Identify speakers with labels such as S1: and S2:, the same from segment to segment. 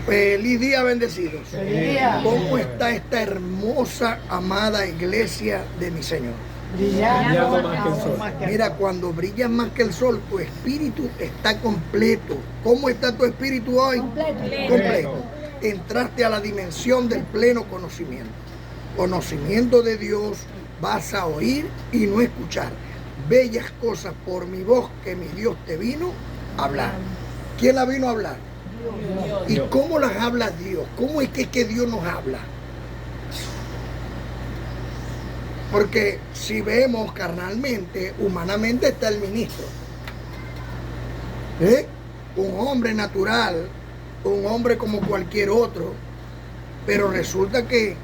S1: Feliz día, bendecidos.
S2: Feliz día.
S1: ¿Cómo está esta hermosa, amada iglesia de mi Señor?
S2: Brillando más que el sol.
S1: Mira, cuando brillas más que el sol, tu espíritu está completo. ¿Cómo está tu espíritu hoy? Completo. Entraste a la dimensión del pleno conocimiento. Conocimiento de Dios, vas a oír y no escuchar bellas cosas por mi voz que mi Dios te vino a hablar. ¿Quién la vino a hablar?
S2: Dios.
S1: ¿Y cómo las habla Dios? ¿Cómo es que Dios nos habla? Porque si vemos carnalmente, humanamente está el ministro. Un hombre natural, un hombre como cualquier otro. Pero resulta que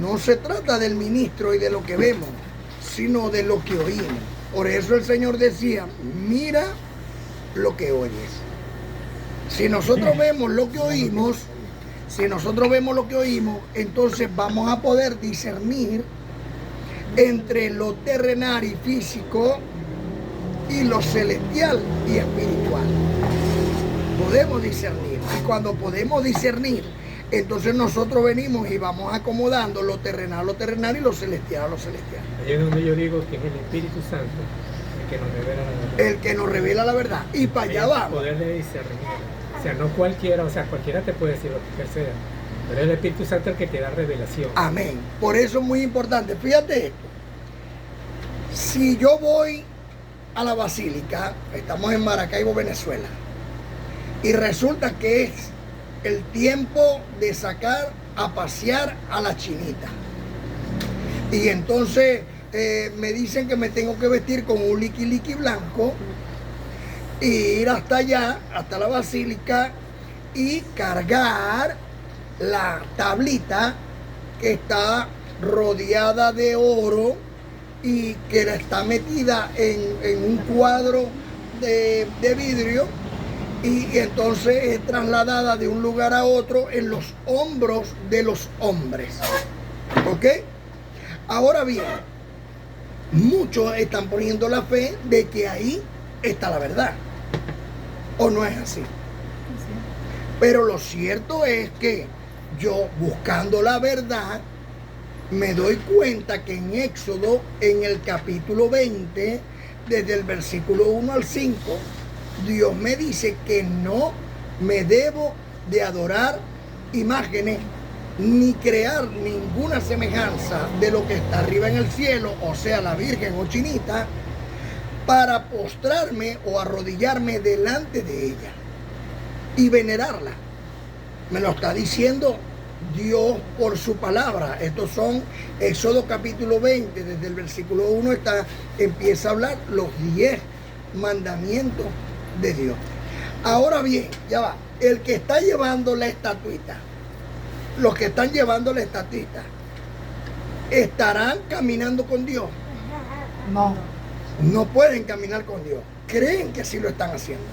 S1: no se trata del ministro y de lo que vemos, sino de lo que oímos. Por eso el Señor decía, mira lo que oyes. Si nosotros vemos lo que oímos, entonces vamos a poder discernir entre lo terrenal y físico y lo celestial y espiritual. Podemos discernir. Y cuando podemos discernir, entonces nosotros venimos y vamos acomodando lo terrenal y lo celestial a lo celestial.
S3: Ahí es donde yo digo que es el Espíritu Santo el que nos revela la verdad.
S1: El que nos revela la verdad. Y para allá vamos.
S3: El poder de discernir. O sea, no cualquiera, cualquiera te puede decir lo que sea, pero es el Espíritu Santo el que te da revelación.
S1: Amén. Por eso es muy importante. Fíjate esto. Si yo voy a la basílica, estamos en Maracaibo, Venezuela, y resulta que es el tiempo de sacar a pasear a la chinita. Y entonces me dicen que me tengo que vestir con un liqui blanco e ir hasta allá, hasta la basílica, y cargar la tablita que está rodeada de oro y que está metida en un cuadro de vidrio. Y entonces es trasladada de un lugar a otro en los hombros de los hombres. ¿Ok? Ahora bien, muchos están poniendo la fe de que ahí está la verdad. ¿O no es así? Pero lo cierto es que yo, buscando la verdad, me doy cuenta que en Éxodo, en el capítulo 20, desde el versículo 1 al 5, Dios me dice que no me debo de adorar imágenes ni crear ninguna semejanza de lo que está arriba en el cielo, o sea, la Virgen o Chinita, para postrarme o arrodillarme delante de ella y venerarla. Me lo está diciendo Dios por su palabra. Estos son Éxodo capítulo 20, desde el versículo 1 empieza a hablar los 10 mandamientos de Dios. Ahora bien, ya va, el que está llevando la estatuita, los que están llevando la estatuita, ¿estarán caminando con Dios?
S2: No.
S1: No pueden caminar con Dios. Creen que sí lo están haciendo,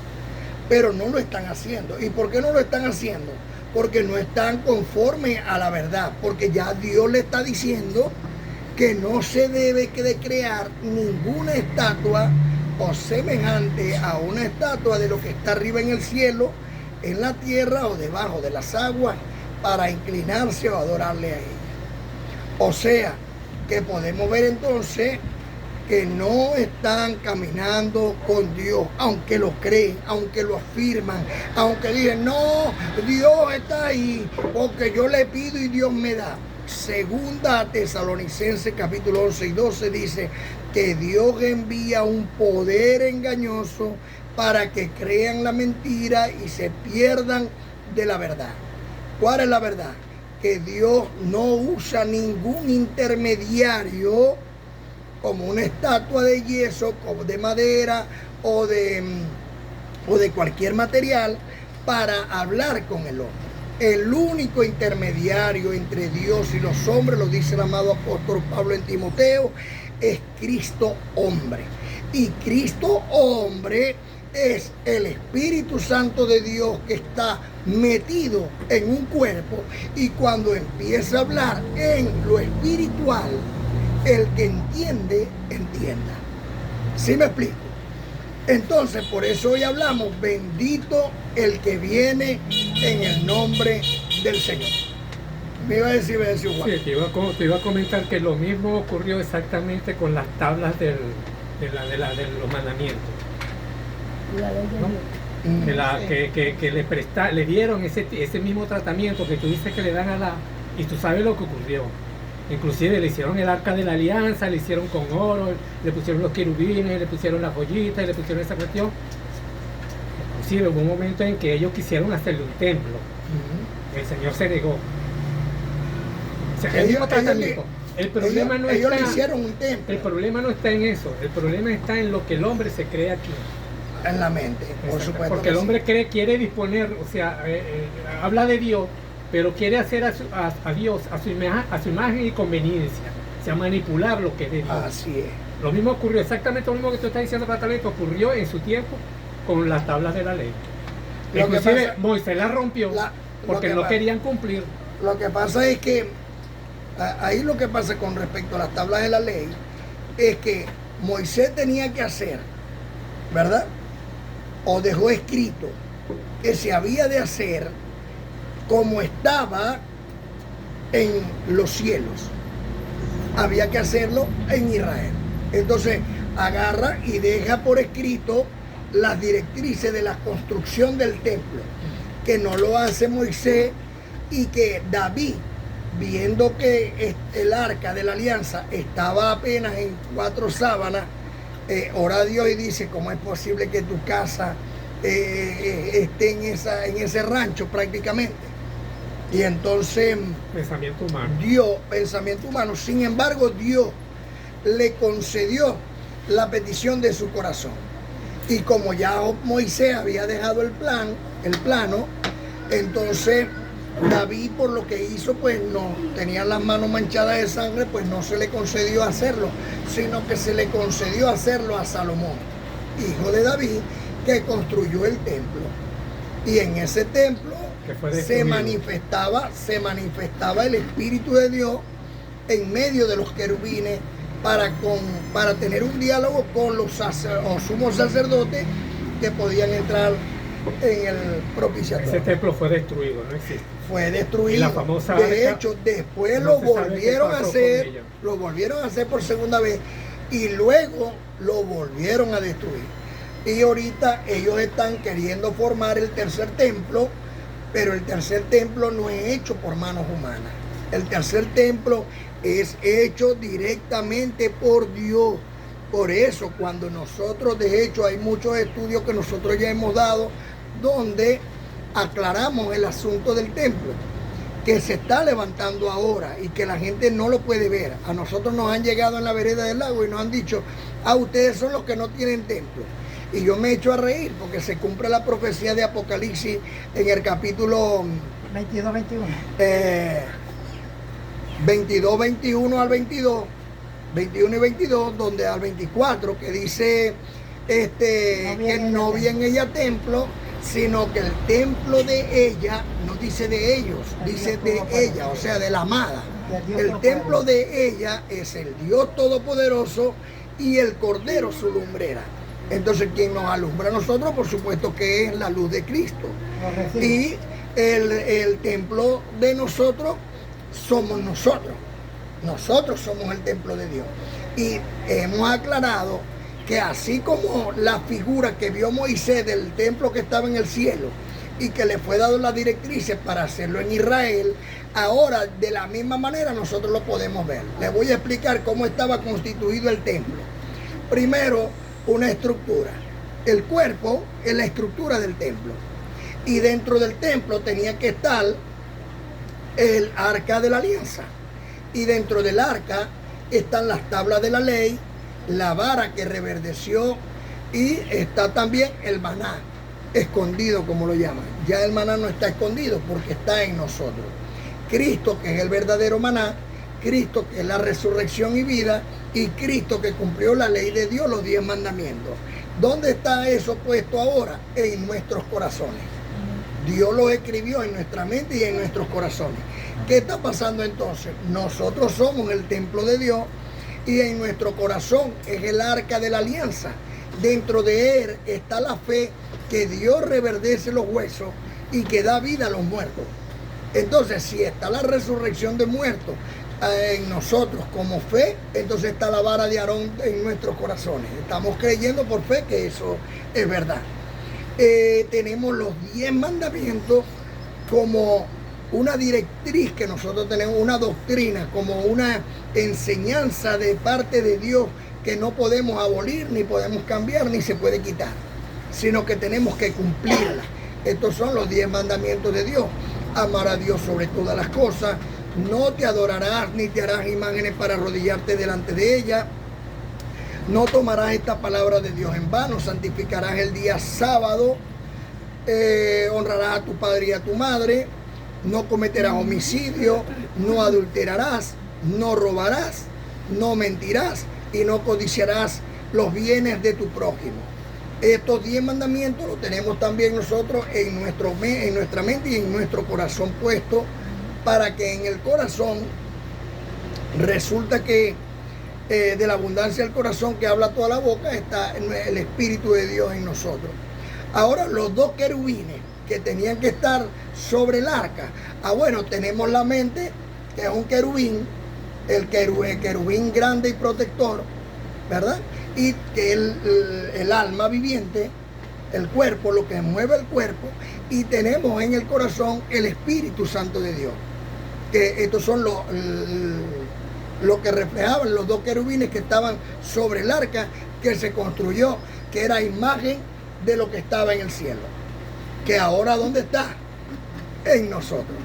S1: pero no lo están haciendo. ¿Y por qué no lo están haciendo? Porque no están conforme a la verdad, porque ya Dios le está diciendo que no se debe de crear ninguna estatua o semejante a una estatua de lo que está arriba en el cielo, en la tierra o debajo de las aguas, para inclinarse o adorarle a ella. O sea, que podemos ver entonces que no están caminando con Dios, aunque lo creen, aunque lo afirman, aunque dicen, no, Dios está ahí, porque yo le pido y Dios me da. Segunda Tesalonicenses capítulo 11 y 12 dice que Dios envía un poder engañoso para que crean la mentira y se pierdan de la verdad. ¿Cuál es la verdad? Que Dios no usa ningún intermediario como una estatua de yeso, como de madera o de cualquier material para hablar con el hombre. El único intermediario entre Dios y los hombres, lo dice el amado apóstol Pablo en Timoteo, es Cristo hombre. Y Cristo hombre es el Espíritu Santo de Dios que está metido en un cuerpo, y cuando empieza a hablar en lo espiritual, el que entiende, entienda. ¿Sí me explico? Entonces, por eso hoy hablamos, bendito el que viene en el nombre del Señor. Me iba a decir Juan.
S3: Sí, te iba a comentar que lo mismo ocurrió exactamente con las tablas de los mandamientos. ¿No? Que le dieron ese mismo tratamiento que tú dices que le dan y tú sabes lo que ocurrió. Inclusive le hicieron el arca de la alianza, le hicieron con oro, le pusieron los querubines, le pusieron las joyitas, le pusieron esa cuestión. Inclusive hubo un momento en que ellos quisieron hacerle un templo. El Señor se negó. O sea, el mismo tratamiento. El problema no
S1: ellos
S3: está,
S1: le hicieron un templo.
S3: El problema no está en eso. El problema está en lo que el hombre se cree aquí.
S1: En la mente, por supuesto.
S3: Porque el hombre quiere disponer, o sea, habla de Dios, pero quiere hacer a Dios a su imagen y conveniencia, o sea, manipular lo que es de Dios.
S1: Así es.
S3: Lo mismo ocurrió, exactamente lo mismo que tú estás diciendo, Patalito, ocurrió en su tiempo con las tablas de la ley. Inclusive Moisés las rompió porque no querían cumplir.
S1: Lo que pasa es que ahí lo que pasa con respecto a las tablas de la ley es que Moisés tenía que hacer, ¿verdad? O dejó escrito que se había de hacer como estaba en los cielos. Había que hacerlo en Israel. Entonces agarra y deja por escrito las directrices de la construcción del templo, que no lo hace Moisés, y que David, viendo que el arca de la alianza estaba apenas en 4 sábanas, ora a Dios y dice: ¿cómo es posible que tu casa esté en ese rancho prácticamente? Y entonces
S3: pensamiento humano.
S1: Pensamiento humano. Sin embargo, Dios le concedió la petición de su corazón. Y como ya Moisés había dejado el plano, entonces David, por lo que hizo, pues no tenía las manos manchadas de sangre, pues no se le concedió hacerlo, sino que se le concedió hacerlo a Salomón, hijo de David, que construyó el templo. Y en ese templo se manifestaba el Espíritu de Dios en medio de los querubines para tener un diálogo con los sumos sacerdotes que podían entrar en el propiciatorio.
S3: Ese templo fue destruido, no existe.
S1: Fue destruido.
S3: Y la famosa
S1: de
S3: arca,
S1: hecho, después
S3: no
S1: lo volvieron a hacer por segunda vez, y luego lo volvieron a destruir. Y ahorita ellos están queriendo formar el tercer templo, pero el tercer templo no es hecho por manos humanas. El tercer templo es hecho directamente por Dios. Por eso, cuando nosotros, de hecho, hay muchos estudios que nosotros ya hemos dado, donde aclaramos el asunto del templo, que se está levantando ahora y que la gente no lo puede ver. A nosotros nos han llegado en la vereda del lago y nos han dicho: ustedes son los que no tienen templo. Y yo me echo a reír porque se cumple la profecía de Apocalipsis en el capítulo 22, 21 al 22, 21 y 22, donde al 24, que dice que no vi en ella templo, sino que el templo de ella, no dice de ellos, dice de ella, o sea, de la amada. El templo de ella es el Dios Todopoderoso y el Cordero su lumbrera. Entonces, quien nos alumbra a nosotros, por supuesto que es la luz de Cristo. Y el templo de nosotros somos nosotros. Nosotros somos el templo de Dios. Y hemos aclarado que así como la figura que vio Moisés del templo que estaba en el cielo y que le fue dado las directrices para hacerlo en Israel, ahora de la misma manera nosotros lo podemos ver. Les voy a explicar cómo estaba constituido el templo. Primero, una estructura. El cuerpo es la estructura del templo. Y dentro del templo tenía que estar el arca de la alianza. Y dentro del arca están las tablas de la ley, la vara que reverdeció, y está también el maná, escondido como lo llaman. Ya el maná no está escondido porque está en nosotros. Cristo, que es el verdadero maná, Cristo, que es la resurrección y vida, y Cristo, que cumplió la ley de Dios, los 10 mandamientos. ¿Dónde está eso puesto ahora? En nuestros corazones. Dios lo escribió en nuestra mente y en nuestros corazones. ¿Qué está pasando entonces? Nosotros somos el templo de Dios y en nuestro corazón es el arca de la alianza, dentro de él está la fe que Dios reverdece los huesos y que da vida a los muertos. Entonces, si está la resurrección de muertos en nosotros como fe, entonces está la vara de Aarón en nuestros corazones. Estamos creyendo por fe que eso es verdad. Tenemos los 10 mandamientos como una directriz que nosotros tenemos, una doctrina, como una enseñanza de parte de Dios que no podemos abolir, ni podemos cambiar, ni se puede quitar, sino que tenemos que cumplirla. Estos son los 10 mandamientos de Dios. Amar a Dios sobre todas las cosas, no te adorarás ni te harás imágenes para arrodillarte delante de ella, no tomarás esta palabra de Dios en vano, santificarás el día sábado, honrarás a tu padre y a tu madre, no cometerás homicidio, no adulterarás, no robarás, no mentirás y no codiciarás los bienes de tu prójimo. Estos 10 mandamientos los tenemos también nosotros en nuestra mente y en nuestro corazón puesto, para que en el corazón resulta que de la abundancia del corazón que habla toda la boca está el Espíritu de Dios en nosotros. Ahora, los 2 querubines que tenían que estar sobre el arca. Bueno, tenemos la mente, que es un querubín, el querubín grande y protector, ¿verdad? Y que el alma viviente, el cuerpo, lo que mueve el cuerpo, y tenemos en el corazón el Espíritu Santo de Dios. Que estos son lo que reflejaban los 2 querubines que estaban sobre el arca que se construyó, que era imagen de lo que estaba en el cielo. Que ahora, ¿dónde está? En nosotros.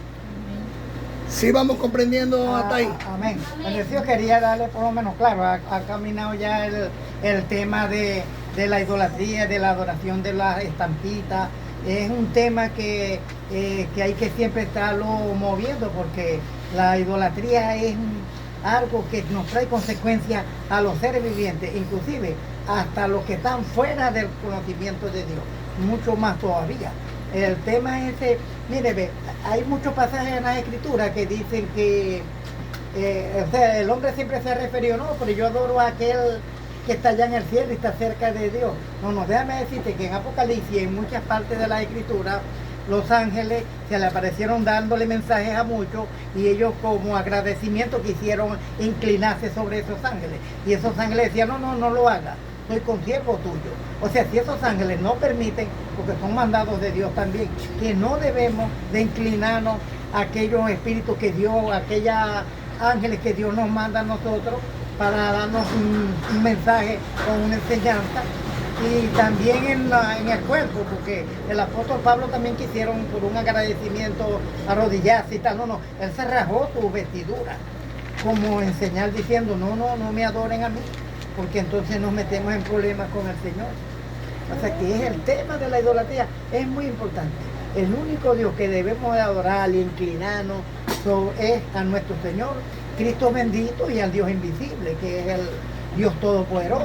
S1: ¿Sí vamos comprendiendo hasta ahí?
S2: Amén. Bueno, yo quería darle por lo menos, claro, ha caminado ya el tema de la idolatría, de la adoración de las estampitas. Es un tema que hay que siempre estarlo moviendo, porque la idolatría es algo que nos trae consecuencias a los seres vivientes, inclusive hasta los que están fuera del conocimiento de Dios, mucho más todavía. El tema es mire, ve, hay muchos pasajes en la Escritura que dicen que o sea, el hombre siempre se ha referido, no, pero yo adoro a aquel que está allá en el cielo y está cerca de Dios. No, déjame decirte que en Apocalipsis, en muchas partes de la Escritura, los ángeles se le aparecieron dándole mensajes a muchos, y ellos como agradecimiento quisieron inclinarse sobre esos ángeles. Y esos ángeles decían, no lo hagas, soy consiervo tuyo. O sea, si esos ángeles no permiten, porque son mandados de Dios también, que no debemos de inclinarnos a aquellos espíritus que Dios, aquellos ángeles que Dios nos manda a nosotros para darnos un mensaje o una enseñanza. Y también en el cuerpo, porque el apóstol Pablo también quisieron por un agradecimiento arrodillarse y tal. No, él se rasgó su vestidura como en señal diciendo, no me adoren a mí, porque entonces nos metemos en problemas con el Señor. O sea que es el tema de la idolatría, es muy importante. El único Dios que debemos de adorar y inclinarnos es a nuestro Señor, Cristo bendito, y al Dios invisible, que es el Dios todopoderoso.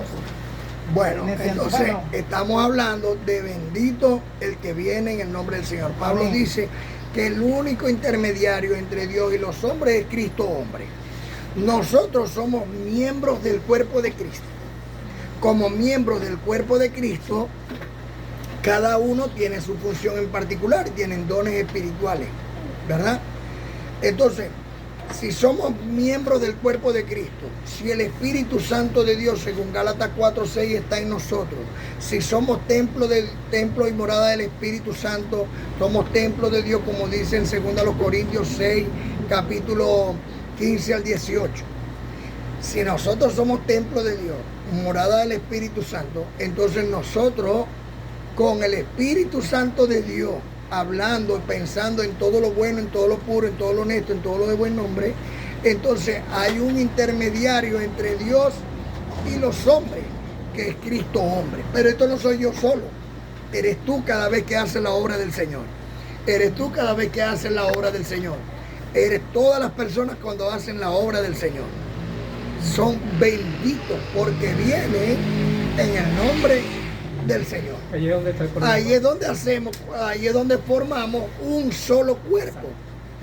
S1: Bueno, entonces estamos hablando de bendito el que viene en el nombre del Señor. Pablo dice que el único intermediario entre Dios y los hombres es Cristo hombre. Nosotros somos miembros del cuerpo de Cristo. Como miembros del cuerpo de Cristo, cada uno tiene su función en particular, tienen dones espirituales, ¿verdad? Entonces, si somos miembros del cuerpo de Cristo, si el Espíritu Santo de Dios, según Gálatas 4:6, está en nosotros, si somos templo y morada del Espíritu Santo, somos templo de Dios, como dice en 2 Corintios 6, capítulo 15 al 18. Si nosotros somos templo de Dios, morada del Espíritu Santo, entonces nosotros, con el Espíritu Santo de Dios, hablando y pensando en todo lo bueno, en todo lo puro, en todo lo honesto, en todo lo de buen nombre, entonces hay un intermediario entre Dios y los hombres, que es Cristo hombre. Pero esto no soy yo solo, eres tú cada vez que haces la obra del Señor, eres tú cada vez que haces la obra del Señor, eres todas las personas cuando hacen la obra del Señor. Son benditos porque vienen en el nombre del Señor.
S3: Ahí es donde está el problema.
S1: Ahí es donde formamos un solo cuerpo.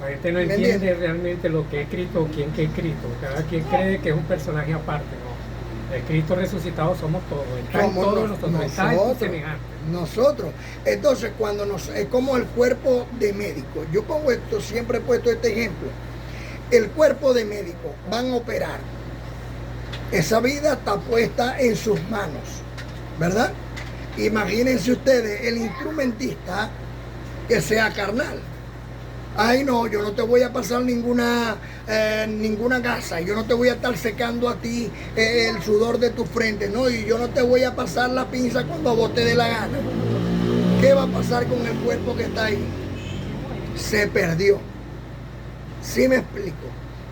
S3: La gente no entiende realmente lo que es Cristo o quién que es Cristo. Cada quien cree que es un personaje aparte, ¿no? De Cristo resucitado somos todos. Está en todos nosotros. Está en tu semejante.
S1: Nosotros. Entonces, es como el cuerpo de médico. Yo pongo esto, siempre he puesto este ejemplo. El cuerpo de médico van a operar. Esa vida está puesta en sus manos, ¿verdad? Imagínense ustedes el instrumentista que sea carnal. Ay, no, yo no te voy a pasar ninguna gasa, yo no te voy a estar secando a ti el sudor de tu frente, no, y yo no te voy a pasar la pinza cuando a vos te dé la gana. ¿Qué va a pasar con el cuerpo que está ahí? Se perdió. ¿Sí me explico?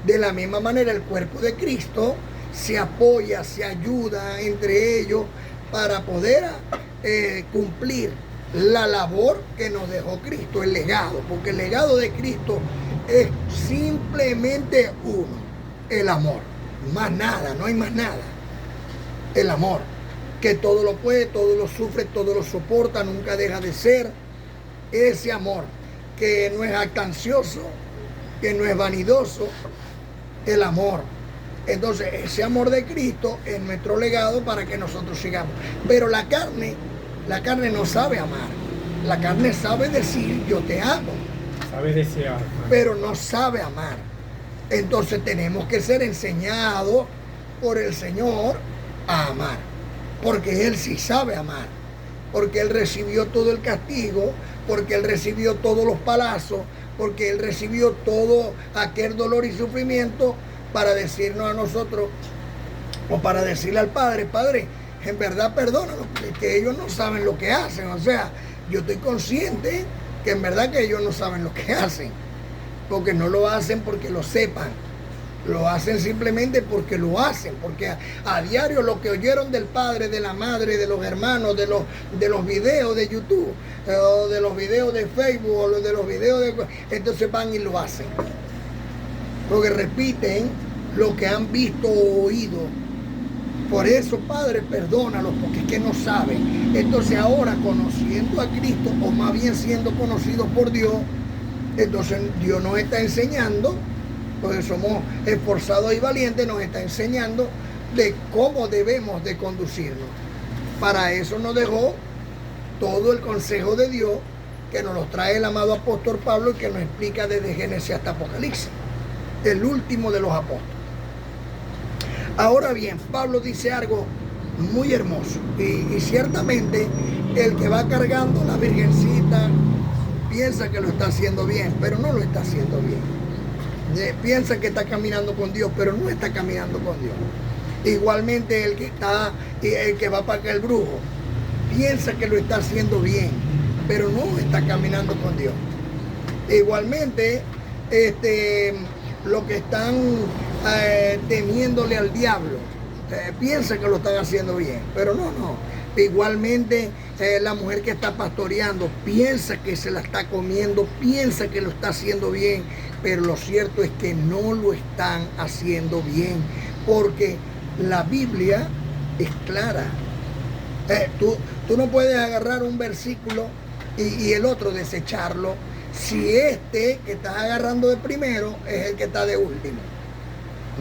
S1: De la misma manera el cuerpo de Cristo se apoya, se ayuda entre ellos para poder cumplir la labor que nos dejó Cristo, el legado, porque el legado de Cristo es simplemente uno, el amor, más nada, no hay más nada, el amor, que todo lo puede, todo lo sufre, todo lo soporta, nunca deja de ser, ese amor que no es jactancioso, que no es vanidoso, el amor. Entonces ese amor de Cristo es nuestro legado para que nosotros sigamos, pero la carne no sabe amar. La carne sabe decir yo te amo.
S3: Sabe desear.
S1: Pero no sabe amar. Entonces tenemos que ser enseñados por el Señor a amar. Porque Él sí sabe amar. Porque Él recibió todo el castigo. Porque Él recibió todos los palazos. Porque Él recibió todo aquel dolor y sufrimiento para decirnos a nosotros, o para decirle al Padre, Padre, en verdad perdónalos, que ellos no saben lo que hacen. O sea, yo estoy consciente que en verdad que ellos no saben lo que hacen, porque no lo hacen porque lo sepan, lo hacen simplemente porque lo hacen, porque a diario lo que oyeron del padre, de la madre, de los hermanos, de los videos de YouTube, o de los videos de Facebook, o de los videos de... Entonces van y lo hacen, porque repiten lo que han visto o oído. Por eso, Padre, perdónalos, porque es que no saben. Entonces ahora, conociendo a Cristo, o más bien siendo conocidos por Dios, entonces Dios nos está enseñando, porque somos esforzados y valientes, nos está enseñando de cómo debemos de conducirnos. Para eso nos dejó todo el consejo de Dios, que nos lo trae el amado apóstol Pablo, y que nos explica desde Génesis hasta Apocalipsis, el último de los apóstoles. Ahora bien, Pablo dice algo muy hermoso, y ciertamente el que va cargando la virgencita piensa que lo está haciendo bien, pero no lo está haciendo bien. Piensa que está caminando con Dios, pero no está caminando con Dios. Igualmente el que va para acá, el brujo, piensa que lo está haciendo bien, pero no está caminando con Dios. Igualmente los que están temiéndole al diablo, piensa que lo están haciendo bien, pero no. Igualmente la mujer que está pastoreando piensa que se la está comiendo, piensa que lo está haciendo bien, pero lo cierto es que no lo están haciendo bien, porque la Biblia es clara. Tú no puedes agarrar un versículo y el otro desecharlo, si que estás agarrando de primero es el que está de último.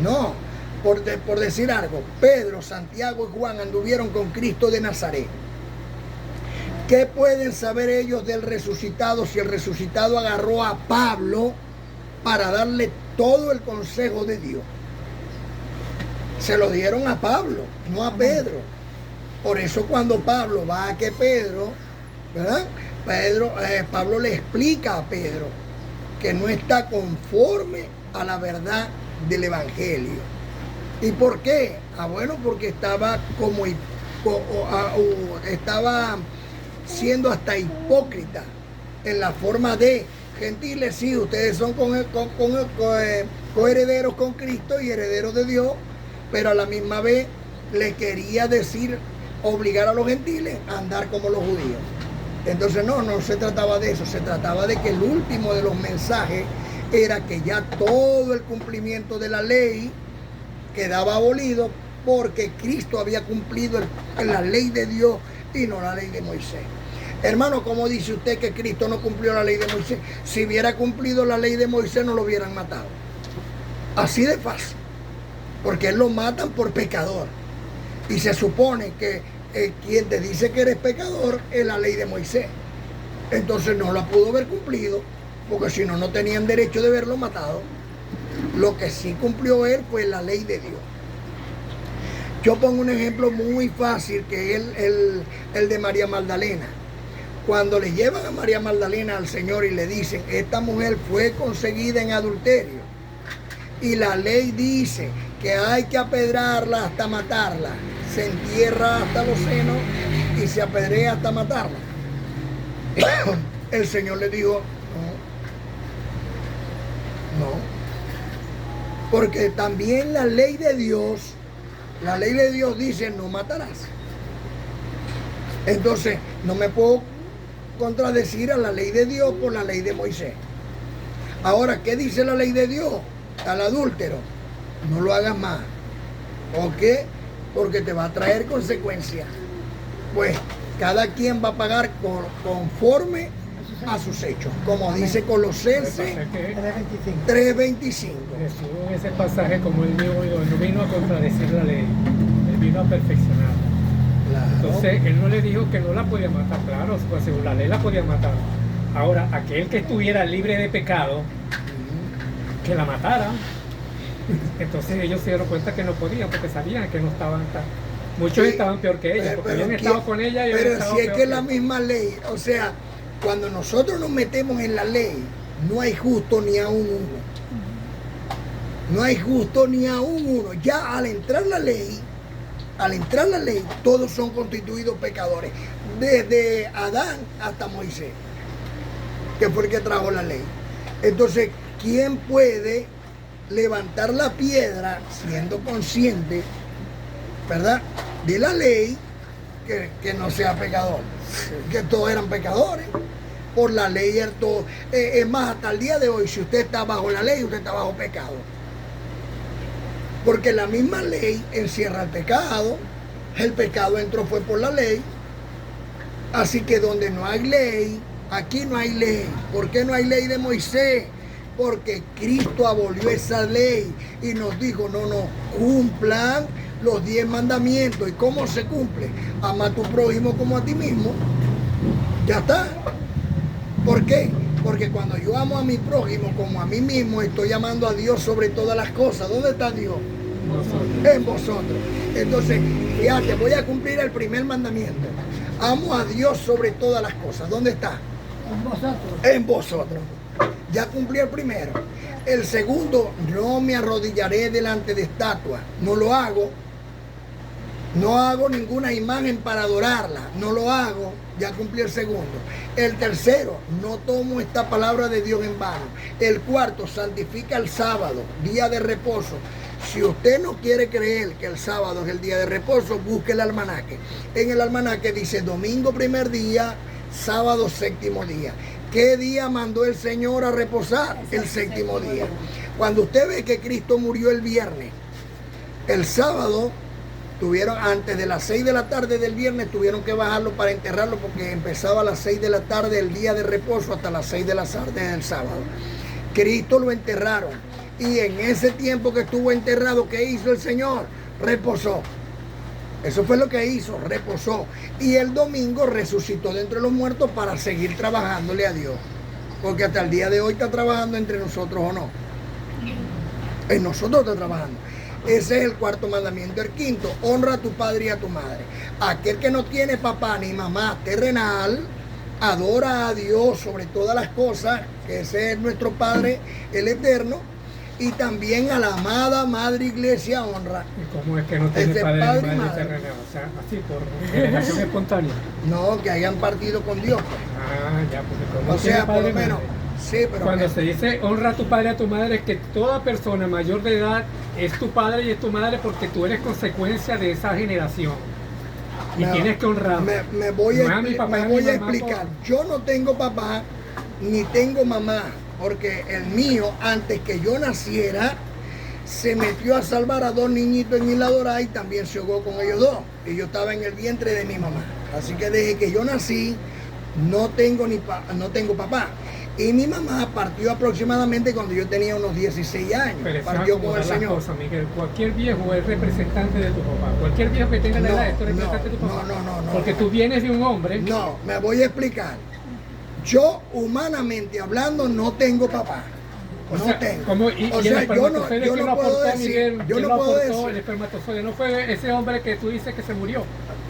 S1: No, por decir algo, Pedro, Santiago y Juan anduvieron con Cristo de Nazaret. ¿Qué pueden saber ellos del resucitado si el resucitado agarró a Pablo para darle todo el consejo de Dios? Se lo dieron a Pablo, no a Pedro. Por eso cuando Pablo va a que Pedro, ¿verdad? Pablo le explica a Pedro que no está conforme a la verdad del Evangelio. ¿Y por qué? Bueno, porque estaba estaba siendo hasta hipócrita en la forma de gentiles. Sí, ustedes son coherederos con Cristo y herederos de Dios, pero a la misma vez le quería decir, obligar a los gentiles a andar como los judíos. Entonces no se trataba de eso, se trataba de que el último de los mensajes era que ya todo el cumplimiento de la ley quedaba abolido, porque Cristo había cumplido la ley de Dios y no la ley de Moisés. Hermano, ¿cómo dice usted que Cristo no cumplió la ley de Moisés? Si hubiera cumplido la ley de Moisés no lo hubieran matado. Así de fácil. Porque él lo matan por pecador. Y se supone que quien te dice que eres pecador es la ley de Moisés. Entonces no la pudo haber cumplido, porque si no, no tenían derecho de haberlo matado. Lo que sí cumplió él fue la ley de Dios. Yo pongo un ejemplo muy fácil, que es el de María Magdalena. Cuando le llevan a María Magdalena al Señor y le dicen, esta mujer fue concebida en adulterio, y la ley dice que hay que apedrearla hasta matarla, se entierra hasta los senos y se apedrea hasta matarla. El Señor le dijo, no, porque también la ley de Dios dice, no matarás. Entonces, no me puedo contradecir a la ley de Dios por la ley de Moisés. Ahora, ¿qué dice la ley de Dios? Al adúltero, no lo hagas más. ¿Por qué? Porque te va a traer consecuencias. Pues cada quien va a pagar conforme a sus hechos, como dice Colosenses 3:25.
S3: Jesús en ese pasaje, como él dijo, no vino a contradecir la ley, él vino a perfeccionarla.
S1: Claro.
S3: Entonces él no le dijo que no la podía matar, claro, pues según la ley la podía matar. Ahora, aquel que estuviera libre de pecado, que la matara. Entonces ellos se dieron cuenta que no podían, porque sabían que no estaban tan... Muchos estaban peor que ella, porque habían estado con ella y habían
S1: pero
S3: estado
S1: si es
S3: peor
S1: que la misma ley, o sea, cuando nosotros nos metemos en la ley, no hay justo ni a un uno. No hay justo ni a un uno. Ya al entrar la ley, todos son constituidos pecadores. Desde Adán hasta Moisés, que fue el que trajo la ley. Entonces, ¿quién puede levantar la piedra siendo consciente, ¿verdad?, de la ley, que no sea pecador? Que todos eran pecadores. Por la ley era todo. Es más, hasta el día de hoy, si usted está bajo la ley, usted está bajo pecado. Porque la misma ley encierra el pecado. El pecado entró fue por la ley. Así que donde no hay ley, aquí no hay ley. ¿Por qué no hay ley de Moisés? Porque Cristo abolió esa ley y nos dijo, no, cumplan los 10 mandamientos. ¿Y cómo se cumple? Ama a tu prójimo como a ti mismo. Ya está. ¿Por qué? Porque cuando yo amo a mi prójimo como a mí mismo, estoy amando a Dios sobre todas las cosas. ¿Dónde está Dios? En vosotros. Entonces, fíjate, voy a cumplir el primer mandamiento. Amo a Dios sobre todas las cosas. ¿Dónde está?
S2: En vosotros.
S1: En vosotros. Ya cumplí el primero. El segundo, no me arrodillaré delante de estatuas. No lo hago. No hago ninguna imagen para adorarla. No lo hago. Ya cumplí el segundo. El tercero, no tomo esta palabra de Dios en vano. El cuarto, santifica el sábado, día de reposo. Si usted no quiere creer que el sábado es el día de reposo, busque el almanaque. En el almanaque dice domingo primer día, sábado séptimo día. ¿Qué día mandó el Señor a reposar? El séptimo día. Cuando usted ve que Cristo murió el viernes, el sábado tuvieron, antes de las 6 de la tarde del viernes, tuvieron que bajarlo para enterrarlo, porque empezaba a las 6 de la tarde el día de reposo hasta las 6 de la tarde del sábado. Cristo lo enterraron, y en ese tiempo que estuvo enterrado, ¿qué hizo el Señor? Reposó. Eso fue lo que hizo, reposó. Y el domingo resucitó de entre los muertos para seguir trabajándole a Dios. Porque hasta el día de hoy está trabajando entre nosotros, ¿o no? En nosotros está trabajando. Ese es el cuarto mandamiento. El quinto, honra a tu padre y a tu madre. Aquel que no tiene papá ni mamá terrenal, adora a Dios sobre todas las cosas, que ese es nuestro Padre, el Eterno, y también a la amada Madre Iglesia honra.
S3: ¿Y cómo es que no tiene padre ni madre terrenal? O sea, así, por generación espontánea.
S1: No, que hayan partido con Dios. Pues.
S3: Ah, ya, porque como
S1: o sea, por lo menos. Sí, pero
S3: cuando se dice honra a tu padre y a tu madre, es que toda persona mayor de edad es tu padre y es tu madre, porque tú eres consecuencia de esa generación. Y tienes que honrar.
S1: Me voy a explicar. Yo no tengo papá ni tengo mamá, porque el mío, antes que yo naciera, se metió a salvar a 2 niñitos en Isla Dorada y también se ahogó con ellos 2. Y yo estaba en el vientre de mi mamá. Así que desde que yo nací, no tengo papá. Y mi mamá partió aproximadamente cuando yo tenía unos 16 años.
S3: Pero eso
S1: partió
S3: es
S1: con el
S3: las
S1: Señor.
S3: cosas, Miguel. Cualquier viejo es representante de tu papá. Cualquier viejo que tenga la
S1: No,
S3: edad es representante de tu papá.
S1: no.
S3: Porque tú vienes de un hombre.
S1: No, me voy a explicar. Yo, humanamente hablando, no tengo papá.
S3: O
S1: No
S3: sea,
S1: tengo.
S3: ¿cómo? Y el espermatozoide que lo aportó, Miguel,
S1: yo
S3: ¿quién
S1: no
S3: lo
S1: puedo
S3: aportó?
S1: decir.
S3: El espermatozoide no fue ese hombre que tú dices que se murió.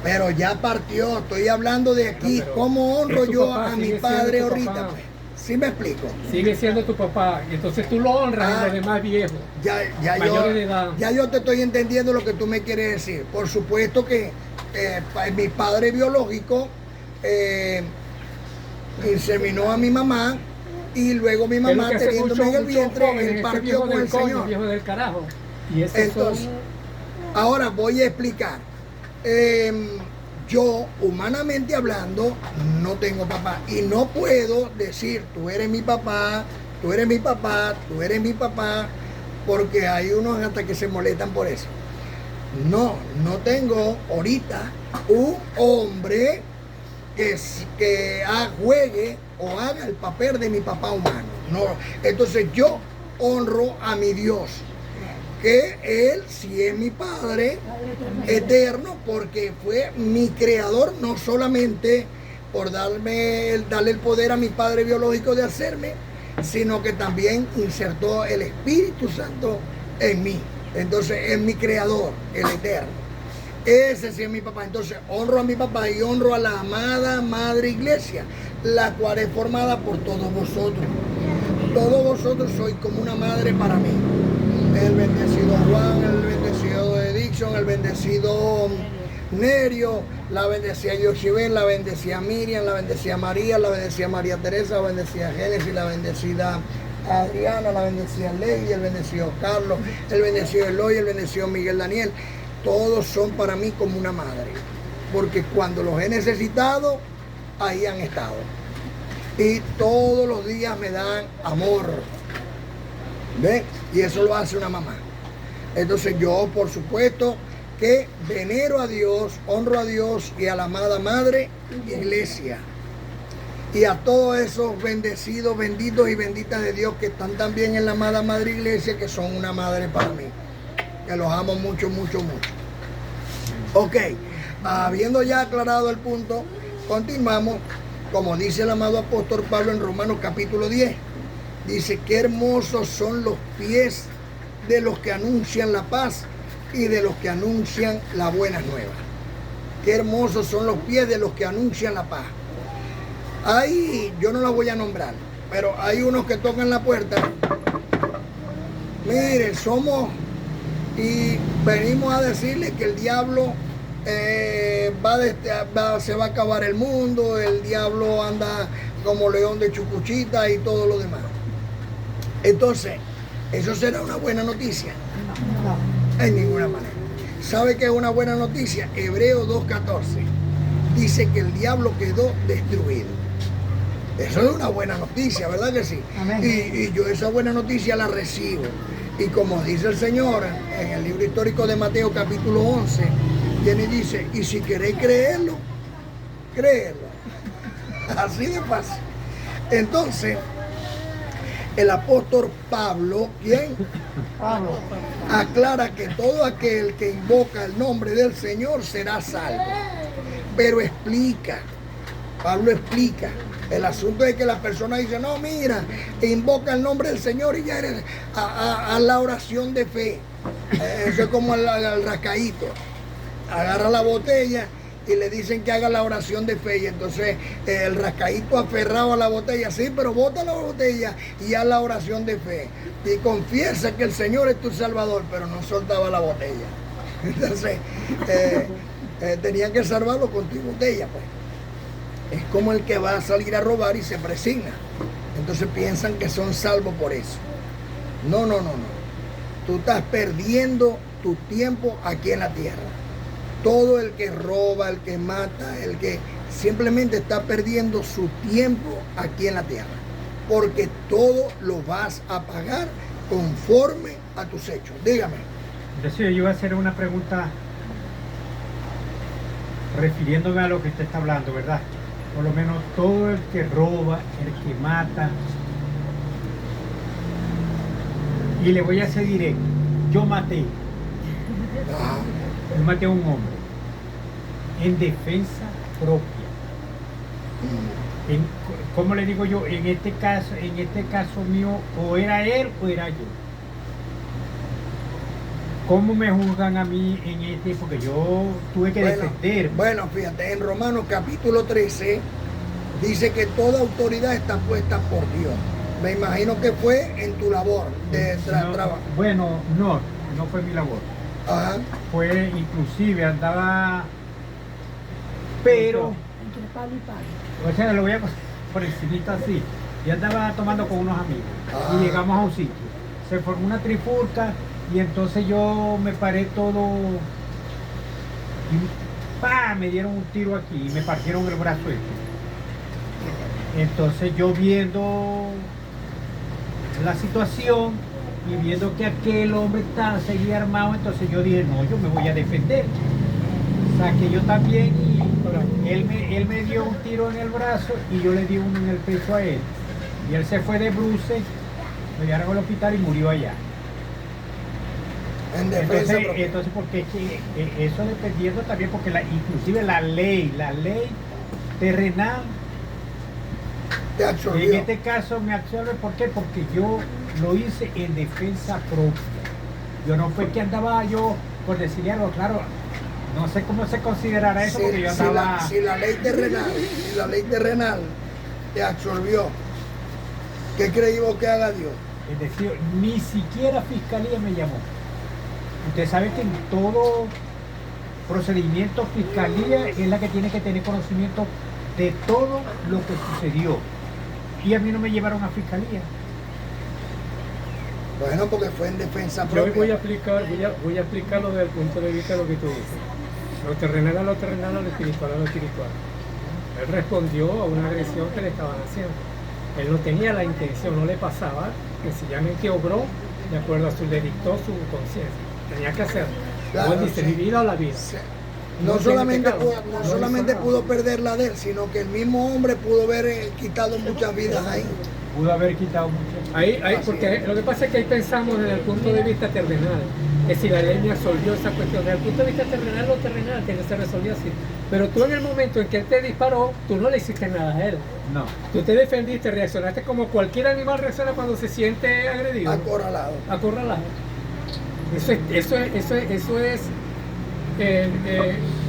S1: Pero ya partió, estoy hablando de aquí,
S3: No, pero
S1: cómo honro
S3: es tu
S1: yo
S3: papá,
S1: a mi
S3: sigue
S1: padre
S3: siendo tu
S1: ahorita,
S3: papá.
S1: pues. ¿Sí me explico?
S3: Sigue siendo tu papá. Y entonces tú lo honras en los demás viejos. Mayores de edad.
S1: Ya yo te estoy entendiendo lo que tú me quieres decir. Por supuesto que mi padre biológico inseminó a mi mamá y luego mi mamá, teniéndome en el vientre, él partió con el Señor.
S3: Viejo del carajo. Y esos
S1: Entonces, ahora voy a explicar. Yo, humanamente hablando, no tengo papá. Y no puedo decir, tú eres mi papá, tú eres mi papá, tú eres mi papá, porque hay unos hasta que se molestan por eso. No tengo ahorita un hombre que juegue o haga el papel de mi papá humano. No. Entonces yo honro a mi Dios, que Él sí es mi Padre eterno, porque fue mi creador, no solamente por darle el poder a mi Padre biológico de hacerme, sino que también insertó el Espíritu Santo en mí. Entonces es mi creador, el eterno. Ese sí es mi papá. Entonces honro a mi papá y honro a la amada Madre Iglesia, la cual es formada por todos vosotros. Todos vosotros sois como una madre para mí. El bendecido Juan, el bendecido Dixon, el bendecido Nerio, la bendecida Yoshibel, la bendecida Miriam, la bendecida María, la bendecida María Teresa, la bendecida Génesis, la bendecida Adriana, la bendecida Ley, el bendecido Carlos, el bendecido Eloy, el bendecido Miguel Daniel. Todos son para mí como una madre, porque cuando los he necesitado, ahí han estado. Y todos los días me dan amor. ¿Ves? Y eso lo hace una mamá. Entonces yo, por supuesto, que venero a Dios, honro a Dios y a la amada Madre Iglesia. Y a todos esos bendecidos, benditos y benditas de Dios que están también en la amada Madre Iglesia, que son una madre para mí. Que los amo mucho, mucho, mucho. Ok, habiendo ya aclarado el punto, continuamos. Como dice el amado apóstol Pablo en Romanos capítulo 10. Dice, qué hermosos son los pies de los que anuncian la paz y de los que anuncian la buena nueva. Qué hermosos son los pies de los que anuncian la paz. Ahí, yo no la voy a nombrar, pero hay unos que tocan la puerta. Miren, y venimos a decirle que el diablo se va a acabar el mundo, el diablo anda como león de Chucuchita y todo lo demás. Entonces, ¿eso será una buena noticia? No. En ninguna manera. ¿Sabe qué es una buena noticia? Hebreos 2:14 dice que el diablo quedó destruido. Eso es una buena noticia, ¿verdad que sí?
S2: Amén.
S1: Y yo esa buena noticia la recibo. Y como dice el Señor en el libro histórico de Mateo capítulo 11, viene y dice, y si queréis creerlo, créelo. Así de fácil. Entonces, el apóstol Pablo, ¿quién?
S2: Pablo.
S1: Aclara que todo aquel que invoca el nombre del Señor será salvo. Pero Pablo explica. El asunto es que las personas dicen, no, mira, invoca el nombre del Señor y ya eres a la oración de fe. Eso es como el rascaíto. Agarra la botella y le dicen que haga la oración de fe. Y entonces el rascaíto aferrado a la botella, sí, pero bota la botella y haz la oración de fe. Y confiesa que el Señor es tu Salvador, pero no soltaba la botella. Entonces, tenían que salvarlo con tu botella, pues. Es como el que va a salir a robar y se presigna. Entonces piensan que son salvos por eso. No. Tú estás perdiendo tu tiempo aquí en la tierra. Todo el que roba, el que mata, el que simplemente está perdiendo su tiempo aquí en la tierra. Porque todo lo vas a pagar conforme a tus hechos. Dígame.
S4: Entonces yo iba a hacer una pregunta refiriéndome a lo que usted está hablando, ¿verdad? por lo menos todo el que roba, el que mata. Y le voy a ser directo, yo maté a un hombre en defensa propia. ¿Cómo le digo yo? En este caso mío, o era él o era yo. ¿Cómo me juzgan a mí en este? Porque yo tuve que defender.
S1: Bueno, fíjate, en Romanos capítulo 13 dice que toda autoridad está puesta por Dios. Me imagino que fue en tu labor de trabajo.
S4: Bueno, no fue mi labor.
S1: Ajá.
S4: Fue inclusive, andaba, pero, o sea, lo voy a por encimita así. Yo andaba tomando con unos amigos y llegamos a un sitio. Se formó una trifulca y entonces yo me paré todo y ¡pam! Me dieron un tiro aquí y me partieron el brazo este. Entonces yo viendo la situación y viendo que aquel hombre seguía armado, entonces yo dije, no, yo me voy a defender. O sea, que yo también, él me dio un tiro en el brazo y yo le di uno en el pecho a él. Y él se fue de bruces, lo llevaron al hospital y murió allá.
S1: En defensa
S4: entonces porque es que, eso dependiendo también, porque inclusive la ley terrenal,
S1: te absorbió.
S4: en este caso me absorbe. ¿Por qué? Porque yo lo hice en defensa propia. Yo no fue que andaba yo por decirle algo, claro, no sé cómo se considerará eso, porque yo andaba...
S1: Si la ley terrenal te absorbió, ¿qué creí vos que haga Dios?
S4: Es decir, ni siquiera Fiscalía me llamó. Usted sabe que en todo procedimiento Fiscalía es la que tiene que tener conocimiento de todo lo que sucedió. Y a mí no me llevaron a Fiscalía.
S1: Bueno, porque fue en defensa propia.
S3: Yo voy a explicarlo desde el punto de vista de lo que tú dices. Lo terrenal a lo terrenal, lo espiritual a lo espiritual. Él respondió a una agresión que le estaban haciendo. Él no tenía la intención, no le pasaba, sencillamente obró de acuerdo a su, le dictó su conciencia. Tenía que hacerlo.
S1: Claro,
S3: o dice,
S1: sí.
S3: mi vida o la vida.
S1: Sí. No solamente pudo perder la de él, sino que el mismo hombre pudo haber quitado muchas vidas ahí.
S4: Pudo haber quitado mucho.
S3: Porque lo que pasa es que ahí pensamos desde el punto de vista terrenal, que si la ley me absolvió esa cuestión, desde el punto de vista terrenal, lo terrenal, que se resolvió así. Pero tú en el momento en que él te disparó, tú no le hiciste nada a él.
S4: No.
S3: Tú te defendiste, reaccionaste como cualquier animal reacciona cuando se siente agredido.
S1: Acorralado.
S3: Eso es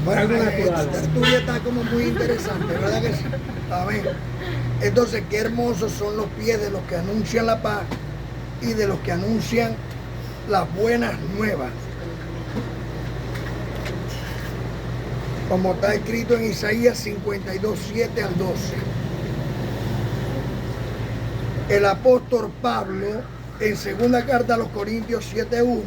S1: Bueno,
S3: algo
S1: esta
S3: natural.
S1: tertulia está como muy interesante, ¿verdad que sí? Amén. Entonces, qué hermosos son los pies de los que anuncian la paz y de los que anuncian las buenas nuevas. Como está escrito en Isaías 52, 7 al 12. El apóstol Pablo, en segunda carta a los Corintios 7:1,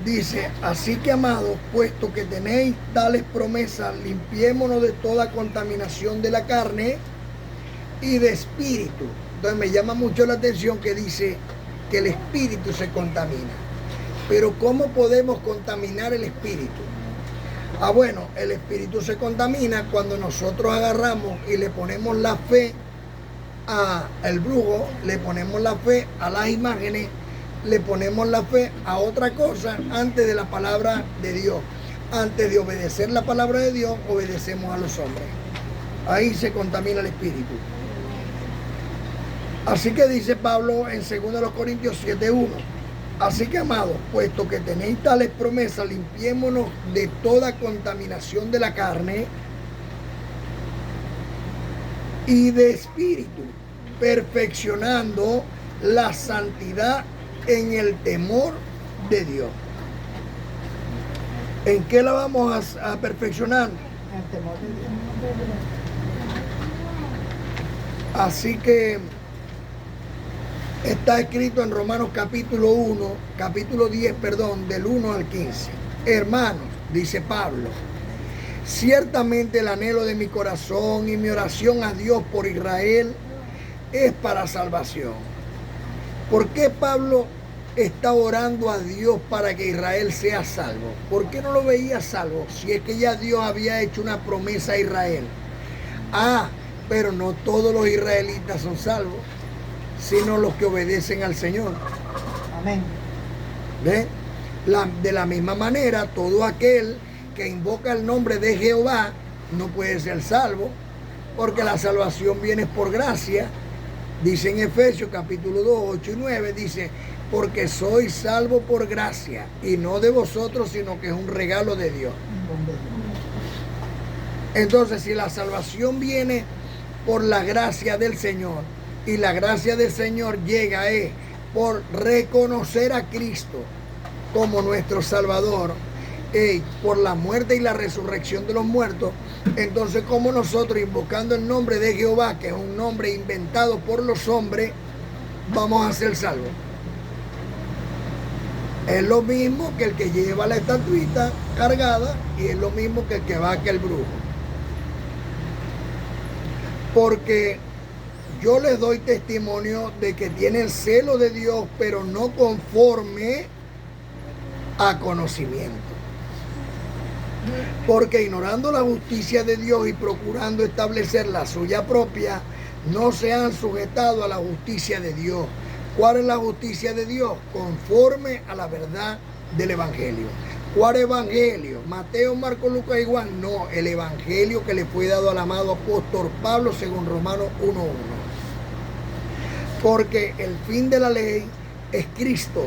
S1: dice, así que amados, puesto que tenéis tales promesas, limpiémonos de toda contaminación de la carne y de espíritu. Entonces me llama mucho la atención que dice que el espíritu se contamina. Pero ¿cómo podemos contaminar el espíritu? Bueno, el espíritu se contamina cuando nosotros agarramos y le ponemos la fe al brujo, le ponemos la fe a las imágenes, le ponemos la fe a otra cosa antes de la palabra de Dios. Antes de obedecer la palabra de Dios, obedecemos a los hombres. Ahí se contamina el espíritu. Así que dice Pablo en 2 Corintios 7:1. Así que, amados, puesto que tenéis tales promesas, limpiémonos de toda contaminación de la carne y de espíritu, perfeccionando la santidad en el temor de Dios. ¿En qué la vamos a perfeccionar?
S2: El temor de Dios.
S1: Así que está escrito en Romanos capítulo 10, del 1 al 15. Hermanos, dice Pablo, ciertamente el anhelo de mi corazón y mi oración a Dios por Israel es para salvación. ¿Por qué Pablo está orando a Dios para que Israel sea salvo? ¿Por qué no lo veía salvo si es que ya Dios había hecho una promesa a Israel? Pero no todos los israelitas son salvos, sino los que obedecen al Señor.
S2: Amén.
S1: ¿Ve? De la misma manera, todo aquel que invoca el nombre de Jehová no puede ser salvo, porque la salvación viene por gracia. Dice en Efesios capítulo 2, 8 y 9, dice, porque sois salvo por gracia, y no de vosotros, sino que es un regalo de Dios. Entonces, si la salvación viene por la gracia del Señor, y la gracia del Señor llega por reconocer a Cristo como nuestro Salvador, por la muerte y la resurrección de los muertos, entonces como nosotros, invocando el nombre de Jehová, que es un nombre inventado por los hombres, vamos a ser salvos. Es lo mismo que el que lleva la estatuita cargada, y es lo mismo que el que va a aquel brujo. Porque yo les doy testimonio de que tienen celo de Dios, pero no conforme a conocimiento. Porque ignorando la justicia de Dios y procurando establecer la suya propia, no se han sujetado a la justicia de Dios. ¿Cuál es la justicia de Dios? Conforme a la verdad del Evangelio. ¿Cuál evangelio? ¿Mateo, Marcos, Lucas y Juan? No, el evangelio que le fue dado al amado apóstol Pablo según Romanos 1:1. Porque el fin de la ley es Cristo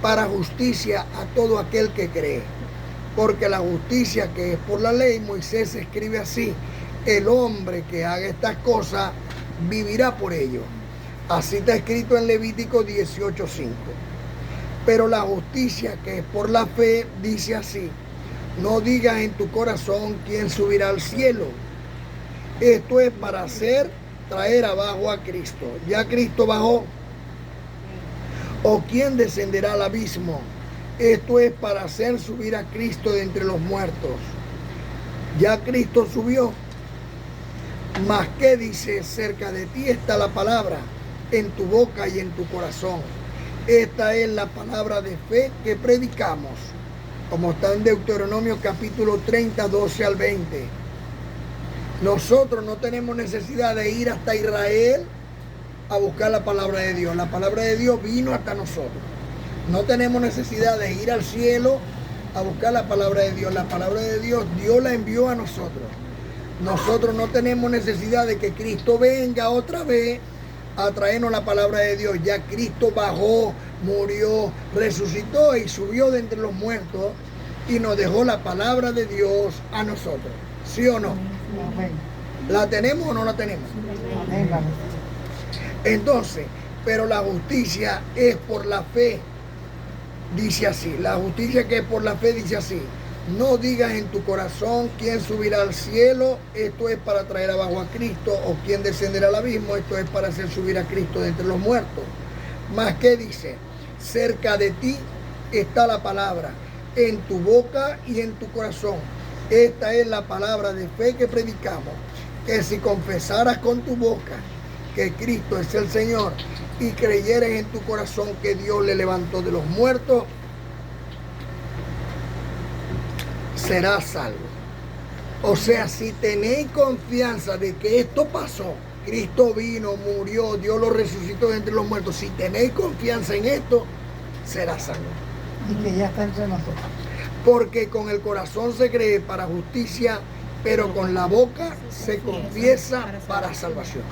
S1: para justicia a todo aquel que cree. Porque la justicia que es por la ley, Moisés escribe así: el hombre que haga estas cosas vivirá por ello. Así está escrito en Levítico 18:5. Pero la justicia que es por la fe dice así: no digas en tu corazón quién subirá al cielo. Esto es para traer abajo a Cristo. Ya Cristo bajó. ¿O quién descenderá al abismo? Esto es para hacer subir a Cristo de entre los muertos. Ya Cristo subió. Mas ¿qué dice? Cerca de ti está la palabra, en tu boca y en tu corazón. Esta es la palabra de fe que predicamos, como está en Deuteronomio capítulo 30, 12 al 20. Nosotros no tenemos necesidad de ir hasta Israel a buscar la palabra de Dios. La palabra de Dios vino hasta nosotros. No tenemos necesidad de ir al cielo a buscar la palabra de Dios. La palabra de Dios, Dios la envió a nosotros. Nosotros no tenemos necesidad de que Cristo venga otra vez a traernos la palabra de Dios. Ya Cristo bajó, murió, resucitó y subió de entre los muertos y nos dejó la palabra de Dios a nosotros. ¿Sí o no?
S2: Amén.
S1: ¿La tenemos o no la tenemos?
S2: Amén.
S1: Entonces, pero la justicia es por la fe. Dice así, la justicia que es por la fe dice así: no digas en tu corazón quién subirá al cielo, esto es para traer abajo a Cristo, o quién descenderá al abismo, esto es para hacer subir a Cristo de entre los muertos. Más que dice, cerca de ti está la palabra, en tu boca y en tu corazón. Esta es la palabra de fe que predicamos, que si confesaras con tu boca que Cristo es el Señor y creyeres en tu corazón que Dios le levantó de los muertos, serás salvo. O sea, si tenéis confianza de que esto pasó, Cristo vino, murió, Dios lo resucitó de entre los muertos, si tenéis confianza en esto, serás salvo.
S2: Y que ya está entre nosotros.
S1: Porque con el corazón se cree para justicia, pero con la boca se confiesa para salvación.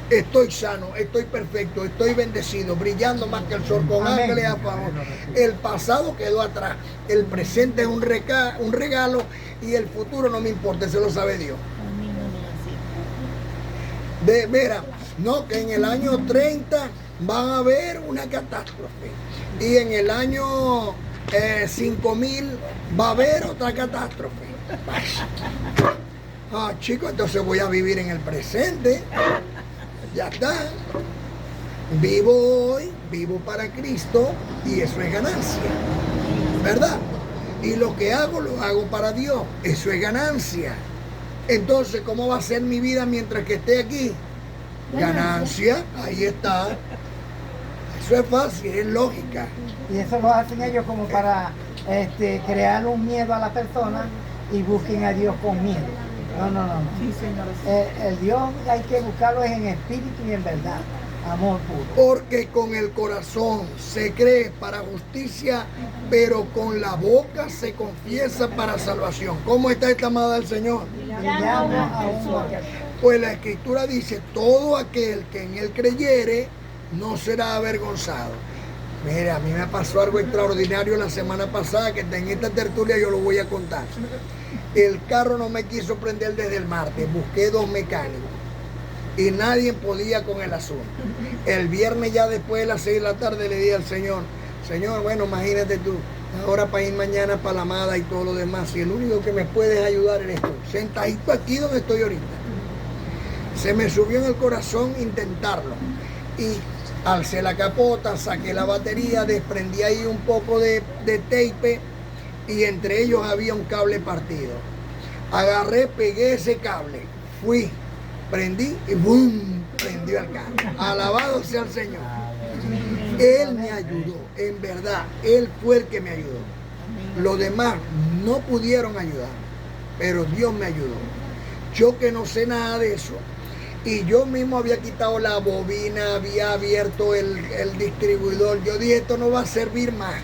S1: Estoy sano, estoy perfecto, estoy bendecido, brillando más que el sol, con
S2: Amén.
S1: ángeles a favor. El pasado quedó atrás, el presente es un regalo y el futuro no me importa, se lo sabe Dios. De veras, no, que en el año 30 van a haber una catástrofe y en el año 5000 va a haber otra catástrofe. Ah, chicos, entonces voy a vivir en el presente. Ya está. Vivo hoy, vivo para Cristo y eso es ganancia. ¿Verdad? Y lo que hago, lo hago para Dios. Eso es ganancia. Entonces, ¿cómo va a ser mi vida mientras que esté aquí? Ganancia. Ahí está. Eso es fácil, es lógica.
S2: Y eso lo hacen ellos como para crear un miedo a la persona y busquen a Dios con miedo. No.
S5: Sí, señor.
S2: El Dios hay que buscarlo en espíritu y en verdad. Amor puro.
S1: Porque con el corazón se cree para justicia, pero con la boca se confiesa para salvación. ¿Cómo está esta amada del Señor?
S2: Brillando aún más que el sol.
S1: Pues la Escritura dice, todo aquel que en él creyere no será avergonzado. Mire, a mí me pasó algo extraordinario la semana pasada, que en esta tertulia yo lo voy a contar. El carro no me quiso prender desde el martes, busqué 2 mecánicos y nadie podía con el asunto. El viernes ya después de las 6 de la tarde le dije al Señor, bueno, imagínate tú, ahora para ir mañana para la Amada y todo lo demás, y el único que me puedes ayudar eres tú, sentadito aquí donde estoy ahorita. Se me subió en el corazón intentarlo y alcé la capota, saqué la batería, desprendí ahí un poco de tape y entre ellos había un cable partido. Agarré, pegué ese cable, fui, prendí y ¡boom! Prendió el carro. Alabado sea el Señor. Él me ayudó, en verdad, Él fue el que me ayudó. Los demás no pudieron ayudar, pero Dios me ayudó. Yo que no sé nada de eso, y yo mismo había quitado la bobina, había abierto el distribuidor, yo dije, esto no va a servir más.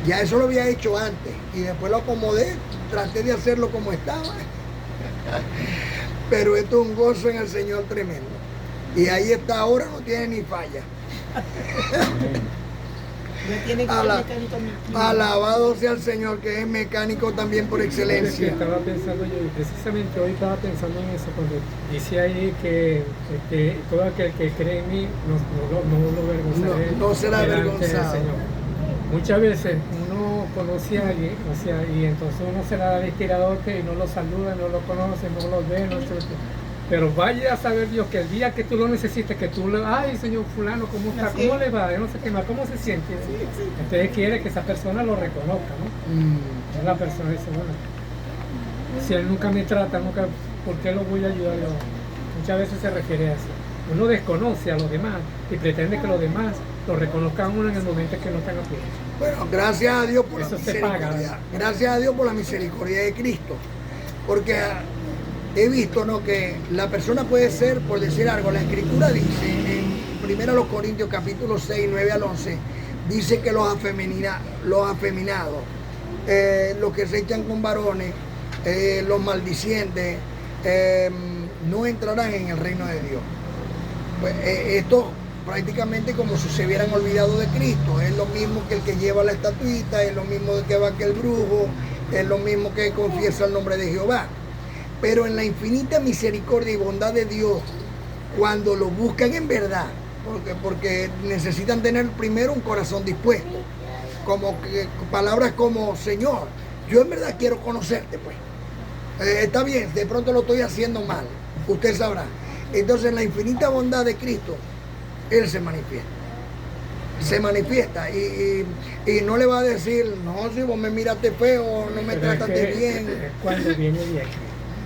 S1: Ya eso lo había hecho antes, y después lo acomodé, traté de hacerlo como estaba. Pero esto es un gozo en el Señor tremendo. Y ahí está ahora, no tiene ni falla.
S5: Ya tiene que ser mecánico.
S1: Alabado sea el Señor, que es mecánico también por excelencia.
S3: Estaba pensando yo, precisamente hoy estaba pensando en eso, cuando dice ahí que todo aquel que cree en mí no lo avergonzaré.
S1: No será
S3: delante del
S1: avergonzado.
S3: Señor. Muchas veces uno conoce a alguien, y entonces uno se la da de estiradote y no lo saluda, no lo conoce, no lo ve, no sé qué. Pero vaya a saber Dios que el día que tú lo necesites, que tú le, ay señor fulano, ¿cómo está? ¿Cómo le va? Yo no sé qué más, ¿cómo se siente? Entonces quiere que esa persona lo reconozca, ¿no? La persona dice, bueno, si él nunca me trata, ¿por qué lo voy a ayudar yo? Muchas veces se refiere a eso. Uno desconoce a los demás y pretende que los demás lo reconozcan uno en el momento en que no están a tiempo.
S1: Bueno, gracias a Dios por
S3: Eso
S1: la
S3: se
S1: misericordia.
S3: paga.
S1: Gracias a Dios por la misericordia de Cristo. Porque he visto, ¿no?, que la persona puede ser, por decir algo, la Escritura dice en 1 Corintios capítulo 6, 9 al 11, dice que los afeminados, los que se echan con varones, los maldicientes, no entrarán en el reino de Dios. Pues, esto prácticamente como si se hubieran olvidado de Cristo. Es lo mismo que el que lleva la estatuita, es lo mismo que va que el brujo, es lo mismo que confiesa el nombre de Jehová. Pero en la infinita misericordia y bondad de Dios, cuando lo buscan en verdad, porque necesitan tener primero un corazón dispuesto, palabras como, Señor, yo en verdad quiero conocerte, pues. Está bien, de pronto lo estoy haciendo mal, usted sabrá. Entonces en la infinita bondad de Cristo, Él se manifiesta y no le va a decir, no, si vos me miraste feo, no me trataste bien.
S3: Cuando viene de aquí.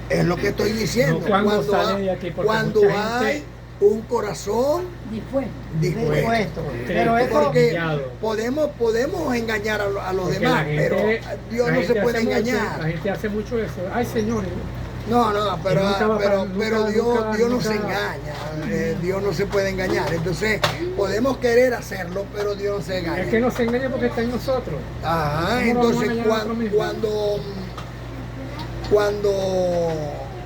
S1: Es lo que estoy diciendo.
S3: No cuando sale de aquí, porque
S1: cuando
S3: mucha
S1: hay
S3: gente
S1: un corazón dispuesto.
S2: Pero eso,
S1: Porque podemos engañar a los demás, pero Dios no se puede engañar.
S3: La gente hace mucho eso. Ay, Señor.
S1: No, pero Dios no
S3: nunca.
S1: se engaña. Dios no se puede engañar. Entonces, podemos querer hacerlo, pero Dios no se engaña.
S3: Es que no se engaña porque está en nosotros.
S1: Ajá,
S3: ¿Cómo vamos a
S1: entonces
S3: engañar a nosotros mismos?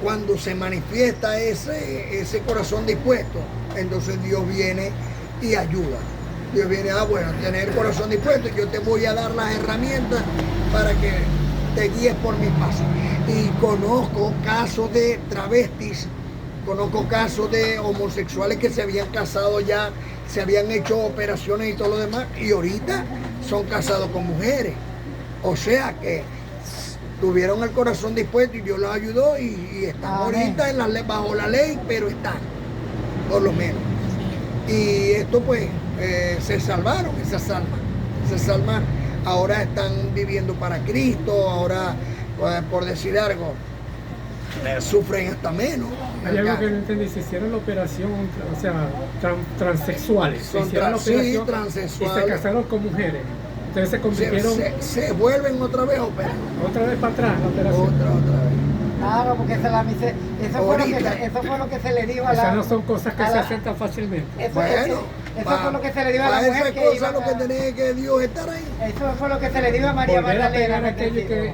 S1: cuando se manifiesta ese corazón dispuesto, entonces Dios viene y ayuda. Dios viene, bueno, tener el corazón dispuesto, yo te voy a dar las herramientas para que te guíes por mis pasos. Y conozco casos de travestis, conozco casos de homosexuales que se habían casado ya, se habían hecho operaciones y todo lo demás, y ahorita son casados con mujeres. O sea que tuvieron el corazón dispuesto y Dios los ayudó y están ahorita bajo la ley, pero están, por lo menos. Y esto pues se salvaron, esas almas ahora están viviendo para Cristo, ahora por decir algo, sufren hasta menos.
S3: Hay algo que no entendí, se hicieron la operación, o sea, transexuales, se hicieron la operación
S1: transexuales.
S3: y se casaron con mujeres. Entonces se convirtieron
S1: se vuelven otra vez a operar.
S3: otra vez para atrás la operación.
S1: Otra vez.
S2: Claro, porque esa es la eso fue lo que se le dijo a la...
S3: Esas no son cosas que
S2: a
S3: se
S2: la-
S3: hacen tan fácilmente.
S2: Eso
S1: pa-
S2: fue lo que se le dijo a la
S1: para
S2: mujer
S1: esas
S2: que
S1: cosas
S2: iba
S1: lo que
S2: a-
S1: tenía que Dios estar ahí.
S2: Eso fue lo que se le dijo a María
S3: Volver a pegar
S2: Magdalena.
S3: aquello que...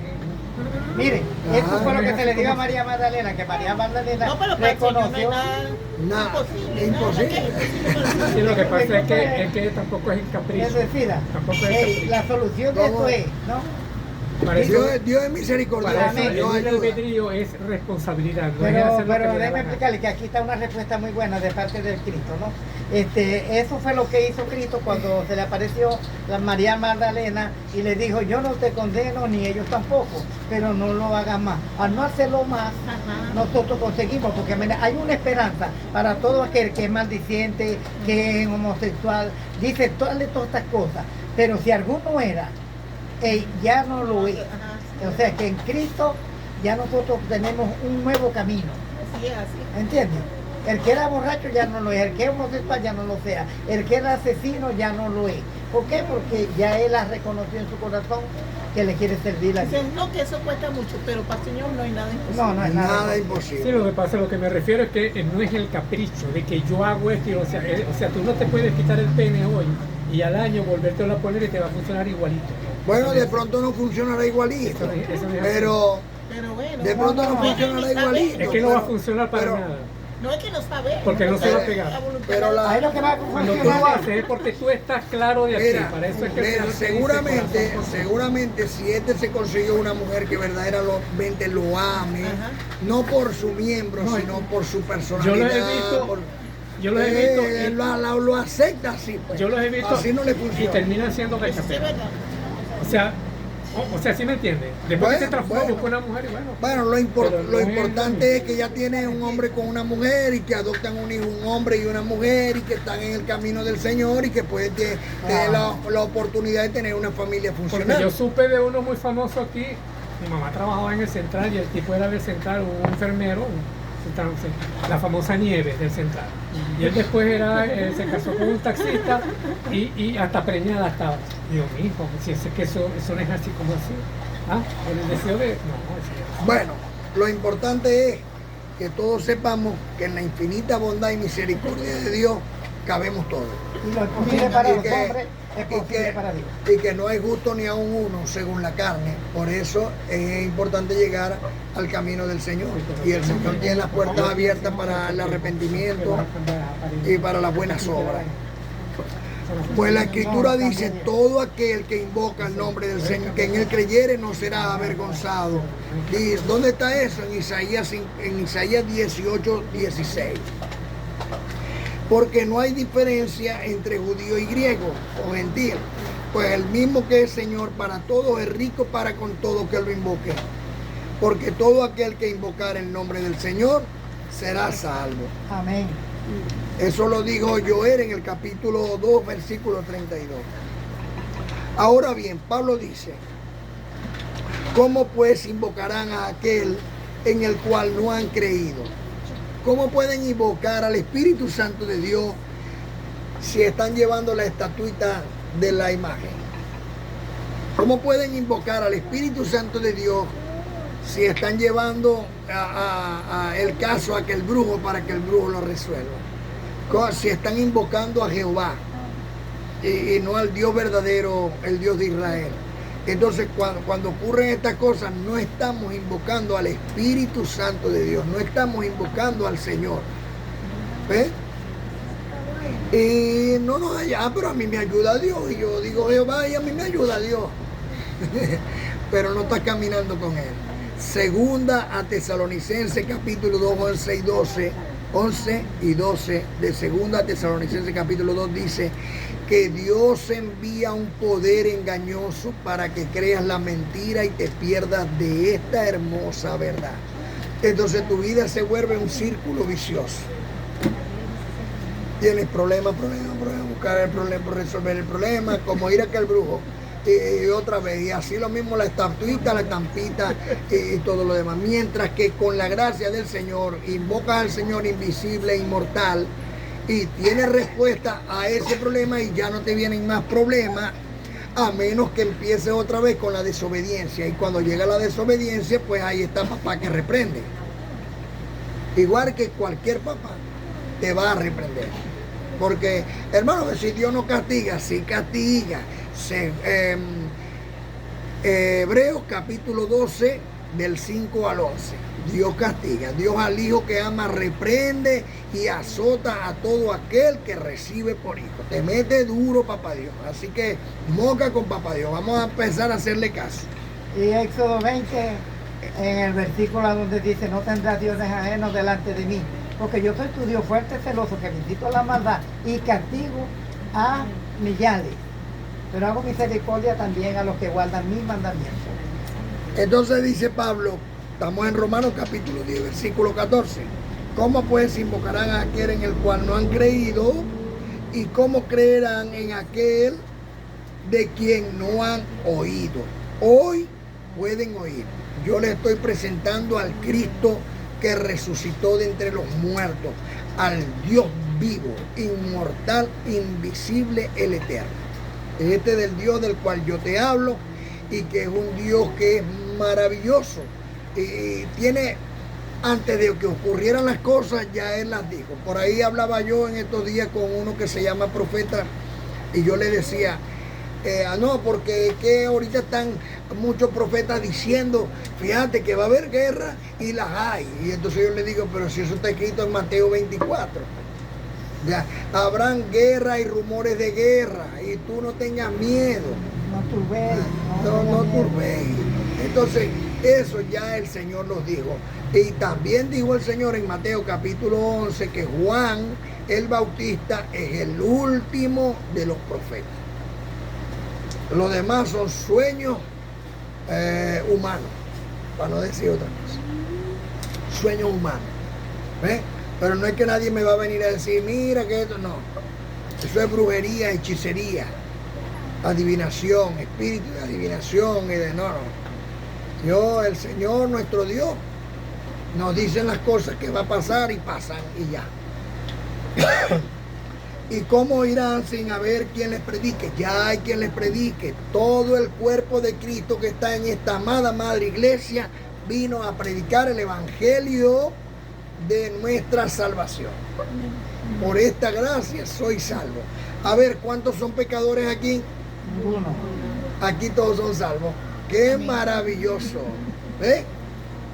S2: Mire,
S1: Ah,
S2: eso fue lo que
S3: no
S2: se
S3: es
S2: le
S3: así
S2: dijo a
S3: como-
S2: María Magdalena, que María Magdalena
S5: No, pero para el Señor no hay
S2: reconoció.
S5: nada
S1: Nada,
S5: imposible.
S1: imposible.
S5: Nada que es imposible.
S3: Sí, lo que pasa es que tampoco es el capricho.
S2: Es decir,
S3: Tampoco es el capricho.
S2: la solución de
S1: ¿Cómo?
S2: esto es, ¿no?
S3: Para eso,
S1: Dios es misericordioso,
S3: para eso el
S1: Dios
S3: libre
S1: ayuda.
S3: albedrío es responsabilidad. No es
S2: Pero,
S3: hacer lo que
S2: pero
S3: le da la
S2: déjeme
S3: gana.
S2: explicarle que aquí está una respuesta muy buena de parte del Cristo, ¿no? Eso fue lo que hizo Cristo cuando se le apareció la María Magdalena y le dijo, yo no te condeno ni ellos tampoco, pero no lo hagas más. Al no hacerlo más,
S5: Ajá.
S2: nosotros conseguimos, porque mira, hay una esperanza para todo aquel que es maldiciente, que es homosexual, dice todas estas cosas, pero si alguno era, ya no lo es.
S5: Ajá.
S2: O sea que en Cristo ya nosotros tenemos un nuevo camino.
S5: Así es, así.
S2: ¿Entiendes? El que era borracho ya no lo es, el que es homosexual ya no lo sea, el que era asesino ya no lo es. ¿Por qué? Porque ya él ha reconocido en su corazón que le quiere servir a Dios.
S5: Dicen, no, que eso cuesta mucho, pero para el Señor no hay nada imposible.
S2: No, no es
S1: Nada
S2: nada.
S3: Sí,
S1: imposible.
S3: lo que pasa, lo que me refiero es que no es el capricho de que yo hago esto, o sea, tú no te puedes quitar el pene hoy y al año volvértelo a poner y te va a funcionar igualito.
S1: Bueno, de pronto no funcionará igualito,
S3: Eso no es así.
S1: pero
S5: Pero bueno,
S1: de pronto no
S2: no,
S1: funcionará igualito.
S3: Es que no va a
S1: pero-
S3: funcionar para
S1: pero-
S3: nada.
S5: no es que no sabe.
S3: Porque no se va a pegar.
S1: pero la-
S2: Ahí lo que va a
S3: Cuando tú
S2: funcionar
S3: lo haces es porque tú estás claro de aquí.
S1: Mira,
S3: Para eso es que el
S1: mira,
S3: Señor te dice,
S1: seguramente,
S3: corazón,
S1: seguramente si se consiguió una mujer que verdaderamente lo ame,
S5: Ajá.
S1: no por su miembro,
S3: No,
S1: sino por su
S3: Yo
S1: personalidad.
S3: los he visto,
S1: por-
S3: yo los he visto,
S1: lo acepta así, pues.
S3: yo los he visto
S1: Así no le
S3: y
S1: funciona.
S3: terminan siendo
S5: Eso sí es
S3: rechazados.
S5: verdad.
S3: O sea, ¿sí me entiendes? Después que se transforma
S1: Bueno.
S3: busca una mujer y bueno.
S1: Bueno,
S3: Pero
S1: lo
S3: no es
S1: importante es que ya tiene un hombre con una mujer y que adoptan un hijo, un hombre y una mujer y que están en el camino del Señor y que pueden tener la oportunidad de tener una familia
S3: Porque
S1: funcional.
S3: yo supe de uno muy famoso aquí. Mi mamá trabajaba en el Central y el tipo era del Central, un enfermero, la famosa Nieves del Central. Y él después se casó con un taxista y hasta preñada estaba. Dios mío, si es que eso no es así como así. ¿Ah? Con el deseo de... No, eso
S1: Bueno, lo importante es que todos sepamos que en la infinita bondad y misericordia de Dios cabemos todos.
S2: Y lo imposible para
S1: Y
S2: los
S1: que-
S2: hombres es
S1: y
S2: posible
S1: que-
S2: para Dios.
S1: Y que no hay justo ni aún uno según la carne. Por eso es importante llegar al camino del Señor. Y el Señor tiene las puertas abiertas para el arrepentimiento y para las buenas obras. Pues la Escritura dice, todo aquel que invoca el nombre del Señor, que en él creyere, no será avergonzado. ¿Y dónde está eso? En Isaías 18, 16. Porque no hay diferencia entre judío y griego o gentil. Pues el mismo que es Señor para todos es rico para con todo que lo invoque. Porque todo aquel que invocar el nombre del Señor será salvo.
S2: Amén.
S1: Eso lo dijo Joel en el capítulo 2, versículo 32. Ahora bien, Pablo dice, ¿cómo pues invocarán a aquel en el cual no han creído? ¿Cómo pueden invocar al Espíritu Santo de Dios si están llevando la estatuita de la imagen? ¿Cómo pueden invocar al Espíritu Santo de Dios si están llevando el caso a aquel brujo para que el brujo lo resuelva? Si están invocando a Jehová y no al Dios verdadero, el Dios de Israel. Entonces cuando ocurren estas cosas no estamos invocando al Espíritu Santo de Dios, no estamos invocando al Señor. ¿Ves? Y no nos haya, pero a mí me ayuda Dios, y yo digo Jehová y a mí me ayuda Dios. Pero no estás caminando con Él. Segunda a Tesalonicenses capítulo 2, 11 y 12, 11 y 12 de Segunda a Tesalonicenses capítulo 2 dice que Dios envía un poder engañoso para que creas la mentira y te pierdas de esta hermosa verdad. Entonces tu vida se vuelve un círculo vicioso. Tienes problemas, buscar el problema, resolver el problema, como ir a aquel brujo. Y otra vez, y así lo mismo la estatuita, la estampita y todo lo demás. Mientras que con la gracia del Señor invocas al Señor invisible e inmortal y tienes respuesta a ese problema y ya no te vienen más problemas, a menos que empiece otra vez con la desobediencia. Y cuando llega la desobediencia, pues ahí está papá que reprende. Igual que cualquier papá te va a reprender. Porque, hermano, si Dios no castiga, sí castiga. Hebreos capítulo 12, del 5 al 11. Dios castiga. Dios al hijo que ama reprende y azota a todo aquel que recibe por hijo. Te mete duro, papá Dios. Así que moca con papá Dios. Vamos a empezar a hacerle caso.
S2: Y Éxodo 20, en el versículo donde dice, no tendrás dioses ajenos delante de mí, porque yo soy tu Dios fuerte, celoso, que visito la maldad y castigo a millares, pero hago misericordia también a los que guardan mis mandamientos.
S1: Entonces dice Pablo, estamos en Romanos capítulo 10, versículo 14. ¿Cómo pues invocarán a aquel en el cual no han creído? ¿Y cómo creerán en aquel de quien no han oído? Hoy pueden oír. Yo les estoy presentando al Cristo que resucitó de entre los muertos, al Dios vivo, inmortal, invisible, el eterno. Este del Dios del cual yo te hablo y que es un Dios que es maravilloso. Tiene, antes de que ocurrieran las cosas, ya Él las dijo. Por ahí hablaba yo en estos días con uno que se llama profeta y yo le decía, no, porque es que ahorita están muchos profetas diciendo, fíjate que va a haber guerra y las hay. Y entonces yo le digo, pero si eso está escrito en Mateo 24. Ya, habrán guerra y rumores de guerra y tú no tengas miedo.
S2: No turbéis.
S1: No turbéis. Entonces, eso ya el Señor nos dijo. Y también dijo el Señor en Mateo capítulo 11 que Juan el Bautista es el último de los profetas. Los demás son sueños humanos, para no decir otra cosa. Sueños humanos. ¿Ves? Pero no es que nadie me va a venir a decir, mira que esto, no. Eso es brujería, hechicería, adivinación, espíritu de adivinación y de no. Yo, el Señor, nuestro Dios, nos dicen las cosas que va a pasar y pasan y ya. ¿Y cómo irán sin haber quien les predique? Ya hay quien les predique. Todo el cuerpo de Cristo que está en esta amada madre iglesia vino a predicar el evangelio de nuestra salvación. Por esta gracia soy salvo. A ver, ¿cuántos son pecadores aquí?
S2: Ninguno.
S1: Aquí todos son salvos. ¡Qué maravilloso! ¿Ves?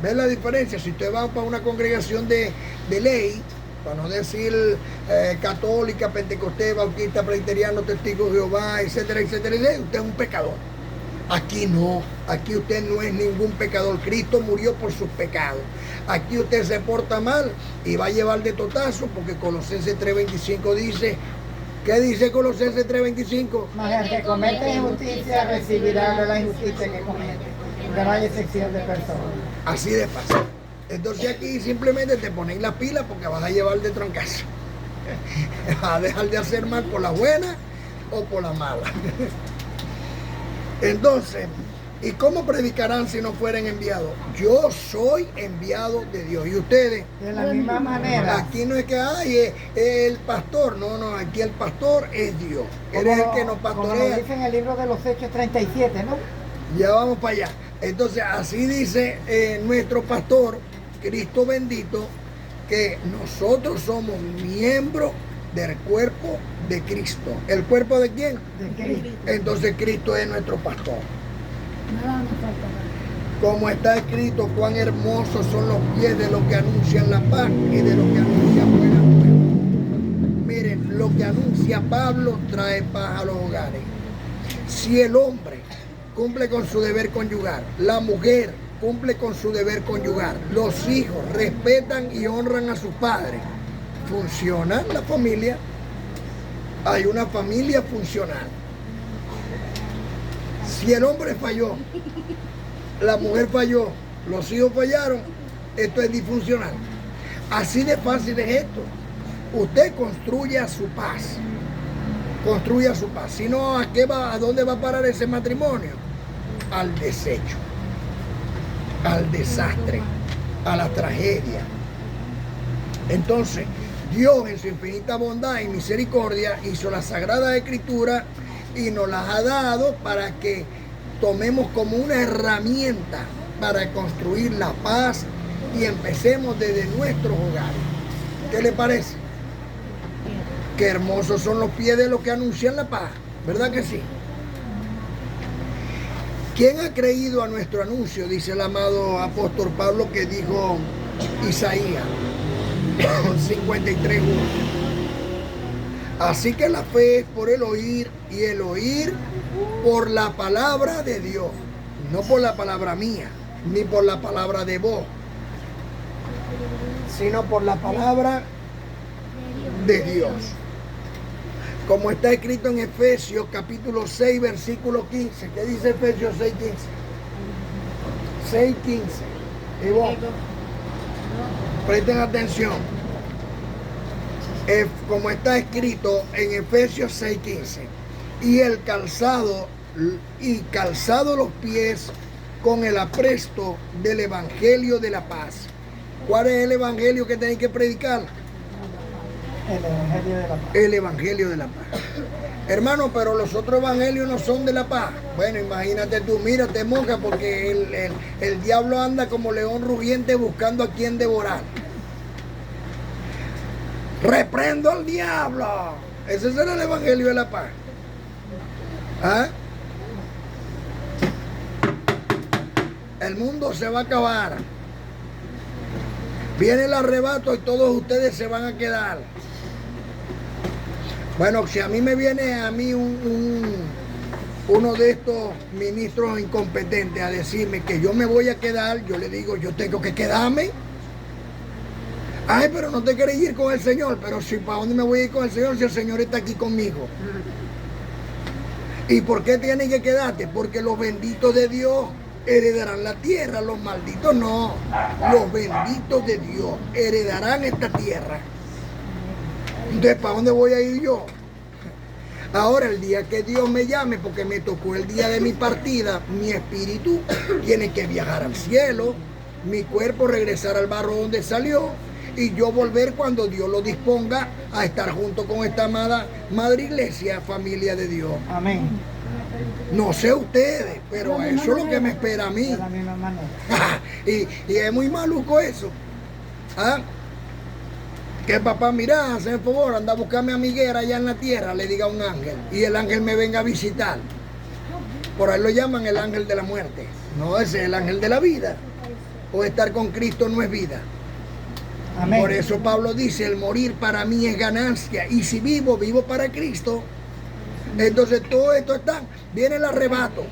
S1: ¿Ves la diferencia? Si usted va para una congregación de ley, para no decir católica, pentecostés, bautista, presbiteriano, testigo de Jehová, etcétera, etcétera, etcétera, usted es un pecador. Aquí no, aquí usted no es ningún pecador. Cristo murió por sus pecados. Aquí usted se porta mal y va a llevar de totazo, porque Colosenses 3:25 dice, ¿qué dice Colosenses 3:25?
S2: Mas el que comete injusticia recibirá de la injusticia que comete. Que no hay excepción de personas.
S1: Así de fácil. Entonces aquí simplemente te ponéis las pilas porque vas a llevar de trancazo. Vas a dejar de hacer mal por la buena o por la mala. Entonces, ¿y cómo predicarán si no fueren enviados? Yo soy enviado de Dios. ¿Y ustedes?
S2: De la misma manera.
S1: Aquí no es que hay el pastor. No, aquí el pastor es Dios. Él es el que nos
S2: Como
S1: pastorea.
S2: lo dice en el libro de los Hechos 37, ¿no?
S1: Ya vamos para allá. Entonces, así dice nuestro pastor, Cristo bendito, que nosotros somos miembros del cuerpo de Cristo. ¿El cuerpo de quién?
S2: De Cristo.
S1: Entonces Cristo es nuestro pastor. Como está escrito, cuán hermosos son los pies de los que anuncian la paz y de los que anuncian buenas nuevas. Miren, lo que anuncia Pablo trae paz a los hogares. Si el hombre cumple con su deber conyugal, la mujer cumple con su deber conyugal, los hijos respetan y honran a sus padres, funciona la familia. Hay una familia funcional. Si el hombre falló, la mujer falló, los hijos fallaron, esto es disfuncional. Así de fácil es esto. Usted construya su paz. Construya su paz. Si no, ¿a dónde va a parar ese matrimonio? Al desecho, al desastre, a la tragedia. Entonces, Dios en su infinita bondad y misericordia hizo la Sagrada Escritura y nos las ha dado para que tomemos como una herramienta para construir la paz y empecemos desde nuestros hogares. ¿Qué le parece? Qué hermosos son los pies de los que anuncian la paz, ¿verdad que sí? ¿Quién ha creído a nuestro anuncio? Dice el amado apóstol Pablo, que dijo Isaías 53:1. Así que la fe es por el oír, y el oír por la palabra de Dios, no por la palabra mía, ni por la palabra de vos, sino por la palabra de Dios. Como está escrito en Efesios capítulo 6, versículo 15. ¿Qué dice Efesios 6:15? 6:15. Y vos, presten atención. Como está escrito en Efesios 6:15. Y el calzado, y calzado los pies con el apresto del evangelio de la paz. ¿Cuál es el evangelio que tenéis que predicar?
S2: El evangelio de la paz.
S1: El evangelio de la paz. Hermano, pero los otros evangelios no son de la paz. Bueno, imagínate tú, mírate, monja, porque el diablo anda como león rugiente buscando a quien devorar. Reprendo al diablo. Ese será el evangelio de la paz. ¿Ah? El mundo se va a acabar. Viene el arrebato y todos ustedes se van a quedar. Bueno, si a mí me viene uno de estos ministros incompetentes a decirme que yo me voy a quedar, yo le digo, yo tengo que quedarme. Ay, pero no te quieres ir con el Señor. Pero si, ¿para dónde me voy a ir con el Señor si el Señor está aquí conmigo? ¿Y por qué tienes que quedarte? Porque los benditos de Dios heredarán la tierra, los malditos no. Los benditos de Dios heredarán esta tierra. Entonces, ¿para dónde voy a ir yo? Ahora, el día que Dios me llame, porque me tocó el día de mi partida, mi espíritu tiene que viajar al cielo, mi cuerpo regresar al barro donde salió, y yo volver cuando Dios lo disponga a estar junto con esta amada Madre Iglesia, familia de Dios.
S2: Amén.
S1: No sé ustedes, pero eso es lo que me espera a mí.
S2: De la misma manera.
S1: y es muy maluco eso. ¿Ah? Que papá, mira, hazme el favor, anda a buscarme a mi higuera allá en la tierra, le diga a un ángel, y el ángel me venga a visitar. Por ahí lo llaman el ángel de la muerte. No, ese es el ángel de la vida. O estar con Cristo no es vida.
S2: Amén.
S1: Por eso Pablo dice, el morir para mí es ganancia, y si vivo, vivo para Cristo. Entonces todo esto está, viene el arrebato.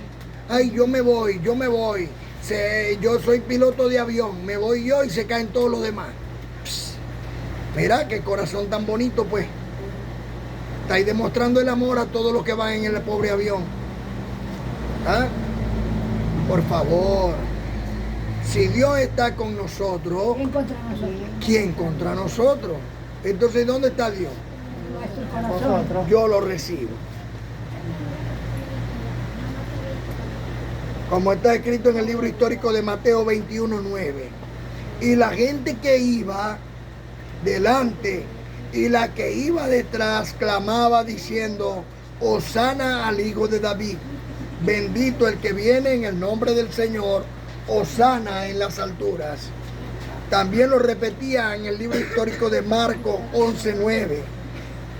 S1: Ay, yo me voy. Yo soy piloto de avión, me voy yo y se caen todos los demás. Mira qué corazón tan bonito, pues. Estáis demostrando el amor a todos los que van en el pobre avión. ¿Ah? Por favor. Si Dios está con nosotros,
S6: ¿Quién contra nosotros?
S1: ¿quién contra nosotros? Entonces, ¿dónde está Dios?
S6: Nuestro corazón.
S2: Vosotros.
S1: Yo lo recibo. Como está escrito en el libro histórico de Mateo 21:9. Y la gente que iba delante y la que iba detrás clamaba diciendo, Hosana al Hijo de David, bendito el que viene en el nombre del Señor, Hosana en las alturas. También lo repetía en el libro histórico de Marcos 11:9,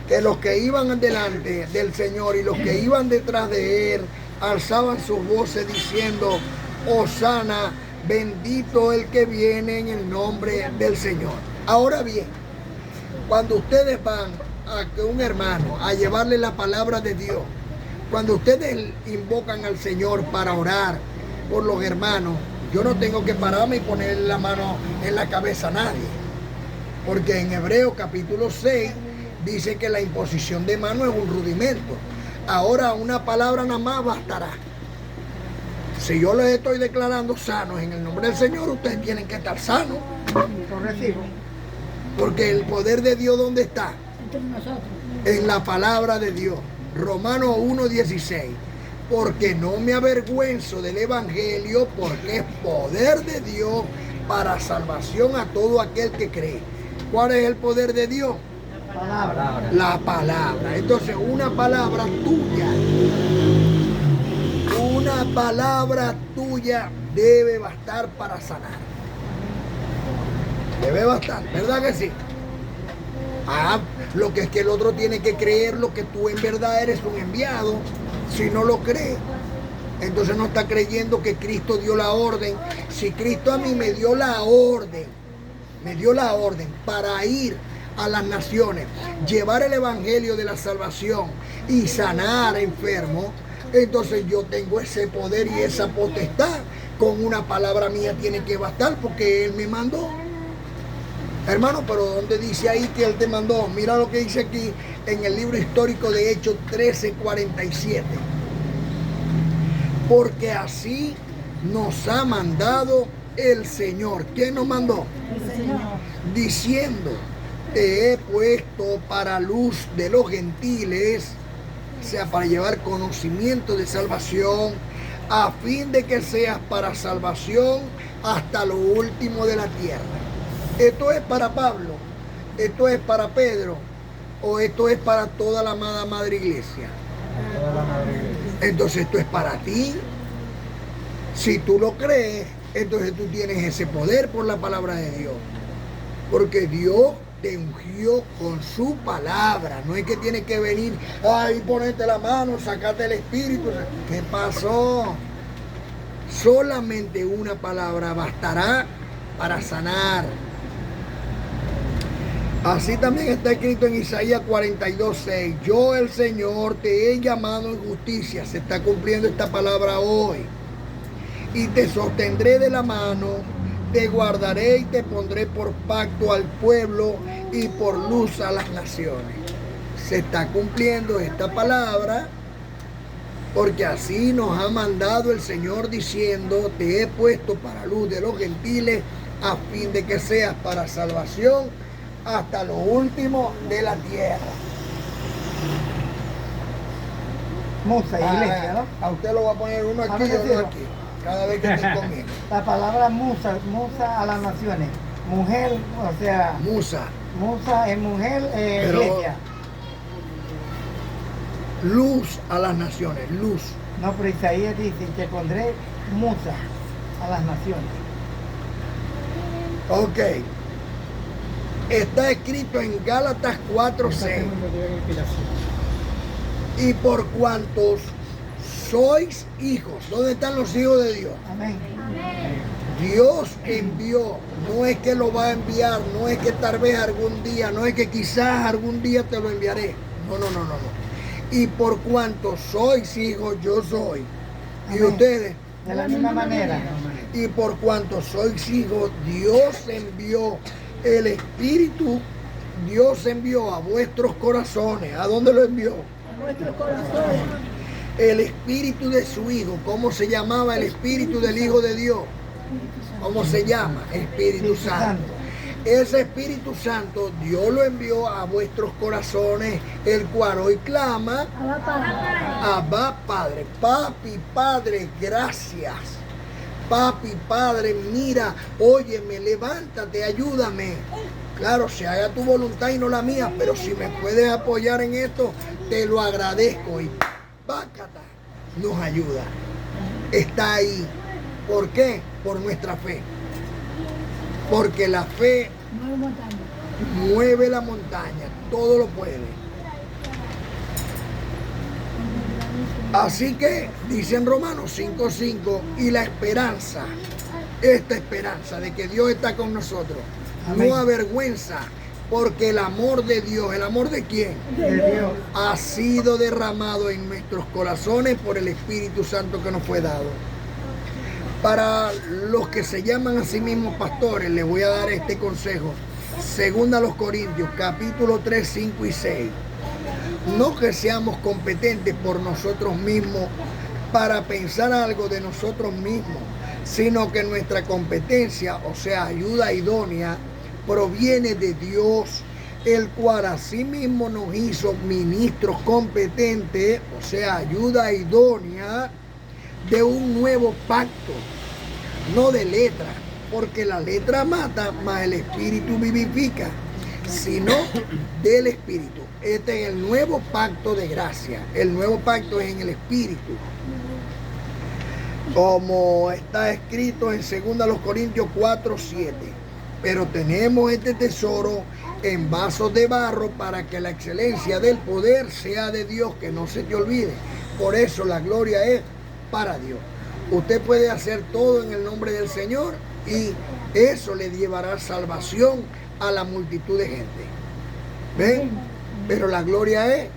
S1: que los que iban delante del Señor y los que iban detrás de él alzaban sus voces diciendo, Hosana, bendito el que viene en el nombre del Señor. Ahora bien, cuando ustedes van a un hermano a llevarle la palabra de Dios, cuando ustedes invocan al Señor para orar por los hermanos, yo no tengo que pararme y poner la mano en la cabeza a nadie, porque en Hebreos capítulo 6 dice que la imposición de mano es un rudimento. Ahora una palabra nada más bastará. Si yo les estoy declarando sanos en el nombre del Señor, ustedes tienen que estar sanos.
S2: Lo recibo.
S1: Porque el poder de Dios, ¿dónde está?
S6: Entre nosotros.
S1: En la palabra de Dios. Romanos 1:16. Porque no me avergüenzo del Evangelio, porque es poder de Dios para salvación a todo aquel que cree. ¿Cuál es el poder de Dios?
S2: Palabra.
S1: La palabra. Entonces, una palabra tuya Una palabra tuya debe bastar para sanar. Debe bastar, ¿verdad que sí? Lo que es que el otro tiene que creer lo que tú en verdad eres un enviado. Si no lo cree, entonces no está creyendo que Cristo dio la orden. Si Cristo a mí me dio la orden para ir a las naciones, llevar el evangelio de la salvación y sanar enfermos, entonces yo tengo ese poder y esa potestad. Con una palabra mía tiene que bastar porque Él me mandó. Hermano, pero ¿dónde dice ahí que Él te mandó? Mira lo que dice aquí en el libro histórico de Hechos 13:47. Porque así nos ha mandado el Señor. ¿Quién nos mandó?
S6: El Señor.
S1: Diciendo, te he puesto para luz de los gentiles, o sea, para llevar conocimiento de salvación, a fin de que seas para salvación hasta lo último de la tierra. Esto es para Pablo, esto es para Pedro, o esto es para toda la amada madre iglesia. Entonces esto es para ti. Si tú lo crees, entonces tú tienes ese poder por la palabra de Dios. Porque Dios te ungió con su palabra. No es que tiene que venir, ay, ponerte la mano, sacarte el espíritu. ¿Qué pasó? Solamente una palabra bastará para sanar. Así también está escrito en Isaías 42:6. Yo, el Señor, te he llamado en justicia. Se está cumpliendo esta palabra hoy. Y te sostendré de la mano, te guardaré y te pondré por pacto al pueblo y por luz a las naciones. Se está cumpliendo esta palabra porque así nos ha mandado el Señor diciendo, te he puesto para luz de los gentiles a fin de que seas para salvación hasta lo último de la tierra.
S2: Musa, iglesia, ¿no?
S1: A usted lo va a poner uno aquí y otro aquí, cada vez que esté conmigo.
S2: La palabra musa, musa a las naciones. Mujer, o sea,
S1: Musa.
S2: musa es mujer,
S1: Pero-
S2: iglesia.
S1: Luz a las naciones, luz.
S2: No, pero Isaías dice, te pondré musa a las naciones.
S1: Ok. Está escrito en Gálatas 4:6. Y por cuantos sois hijos, ¿dónde están los hijos de Dios?
S2: Amén.
S1: Dios envió, no es que lo va a enviar, no es que tal vez algún día, no es que quizás algún día te lo enviaré. No. Y por cuanto sois hijos, yo soy. Y
S2: Amén.
S1: ustedes,
S2: De la misma manera.
S1: y por cuanto sois hijos, Dios envió el Espíritu, Dios envió a vuestros corazones. ¿A dónde lo envió?
S5: Nuestro corazón.
S1: El Espíritu de su Hijo. ¿Cómo se llamaba el Espíritu del Hijo de Dios? ¿Cómo se llama? Espíritu Santo. Ese Espíritu Santo Dios lo envió a vuestros corazones, el cual hoy clama, Abba Padre. Papi, Padre, gracias. Papi, Padre, mira, óyeme, levántate, ayúdame. Claro, se haga tu voluntad y no la mía, pero si me puedes apoyar en esto, te lo agradezco. Y Bácata nos ayuda. Está ahí. ¿Por qué? Por nuestra fe. Porque la fe
S6: Nueva montaña.
S1: mueve la montaña, todo lo puede. Así que dice en Romanos 5:5, y la esperanza, esta esperanza de que Dios está con nosotros,
S2: Amén.
S1: no avergüenza, porque el amor de Dios, ¿el amor de quién?
S2: De Dios.
S1: Ha sido derramado en nuestros corazones por el Espíritu Santo que nos fue dado. Para los que se llaman a sí mismos pastores, les voy a dar este consejo. Segunda a los Corintios, capítulo 3, 5 y 6. No que seamos competentes por nosotros mismos para pensar algo de nosotros mismos, sino que nuestra competencia, o sea, ayuda idónea, proviene de Dios, el cual asimismo nos hizo ministros competentes, o sea, ayuda idónea de un nuevo pacto, no de letra, porque la letra mata, mas el espíritu vivifica. sino del Espíritu. Este es el nuevo pacto de gracia. El nuevo pacto es en el Espíritu. Como está escrito en 2 Corintios 4:7. Pero tenemos este tesoro en vasos de barro para que la excelencia del poder sea de Dios, que no se te olvide. Por eso la gloria es para Dios. Usted puede hacer todo en el nombre del Señor y eso le llevará salvación a la multitud de gente. ¿Ven? Pero la gloria es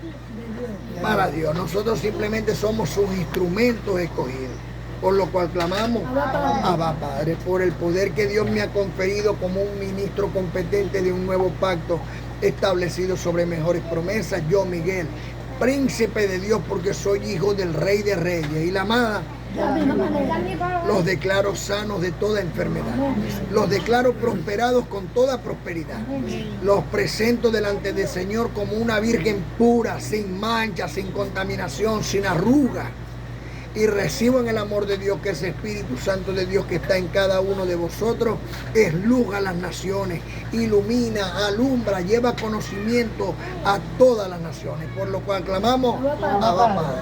S1: para Dios. Nosotros simplemente somos sus instrumentos escogidos. Por lo cual clamamos, Abba Padre, por el poder que Dios me ha conferido como un ministro competente de un nuevo pacto establecido sobre mejores promesas. Yo, Miguel, príncipe de Dios, porque soy hijo del Rey de Reyes. Y la amada, los declaro sanos de toda enfermedad. Los declaro prosperados con toda prosperidad. Los presento delante del Señor como una virgen pura, sin mancha, sin contaminación, sin arruga. Y recibo en el amor de Dios, que ese Espíritu Santo de Dios que está en cada uno de vosotros es luz a las naciones, ilumina, alumbra, lleva conocimiento a todas las naciones. Por lo cual clamamos, Abba Padre.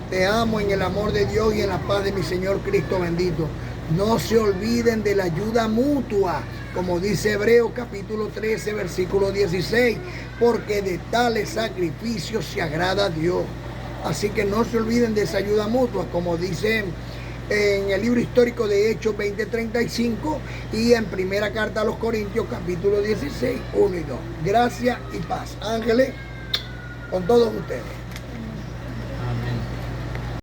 S1: Te amo en el amor de Dios y en la paz de mi Señor Cristo bendito. No se olviden de la ayuda mutua, como dice Hebreos capítulo 13, versículo 16, porque de tales sacrificios se agrada a Dios. Así que no se olviden de esa ayuda mutua, como dice en el libro histórico de Hechos 20:35 y en primera carta a los Corintios capítulo 16, 1 y 2. Gracia y paz. Ángeles, con todos ustedes.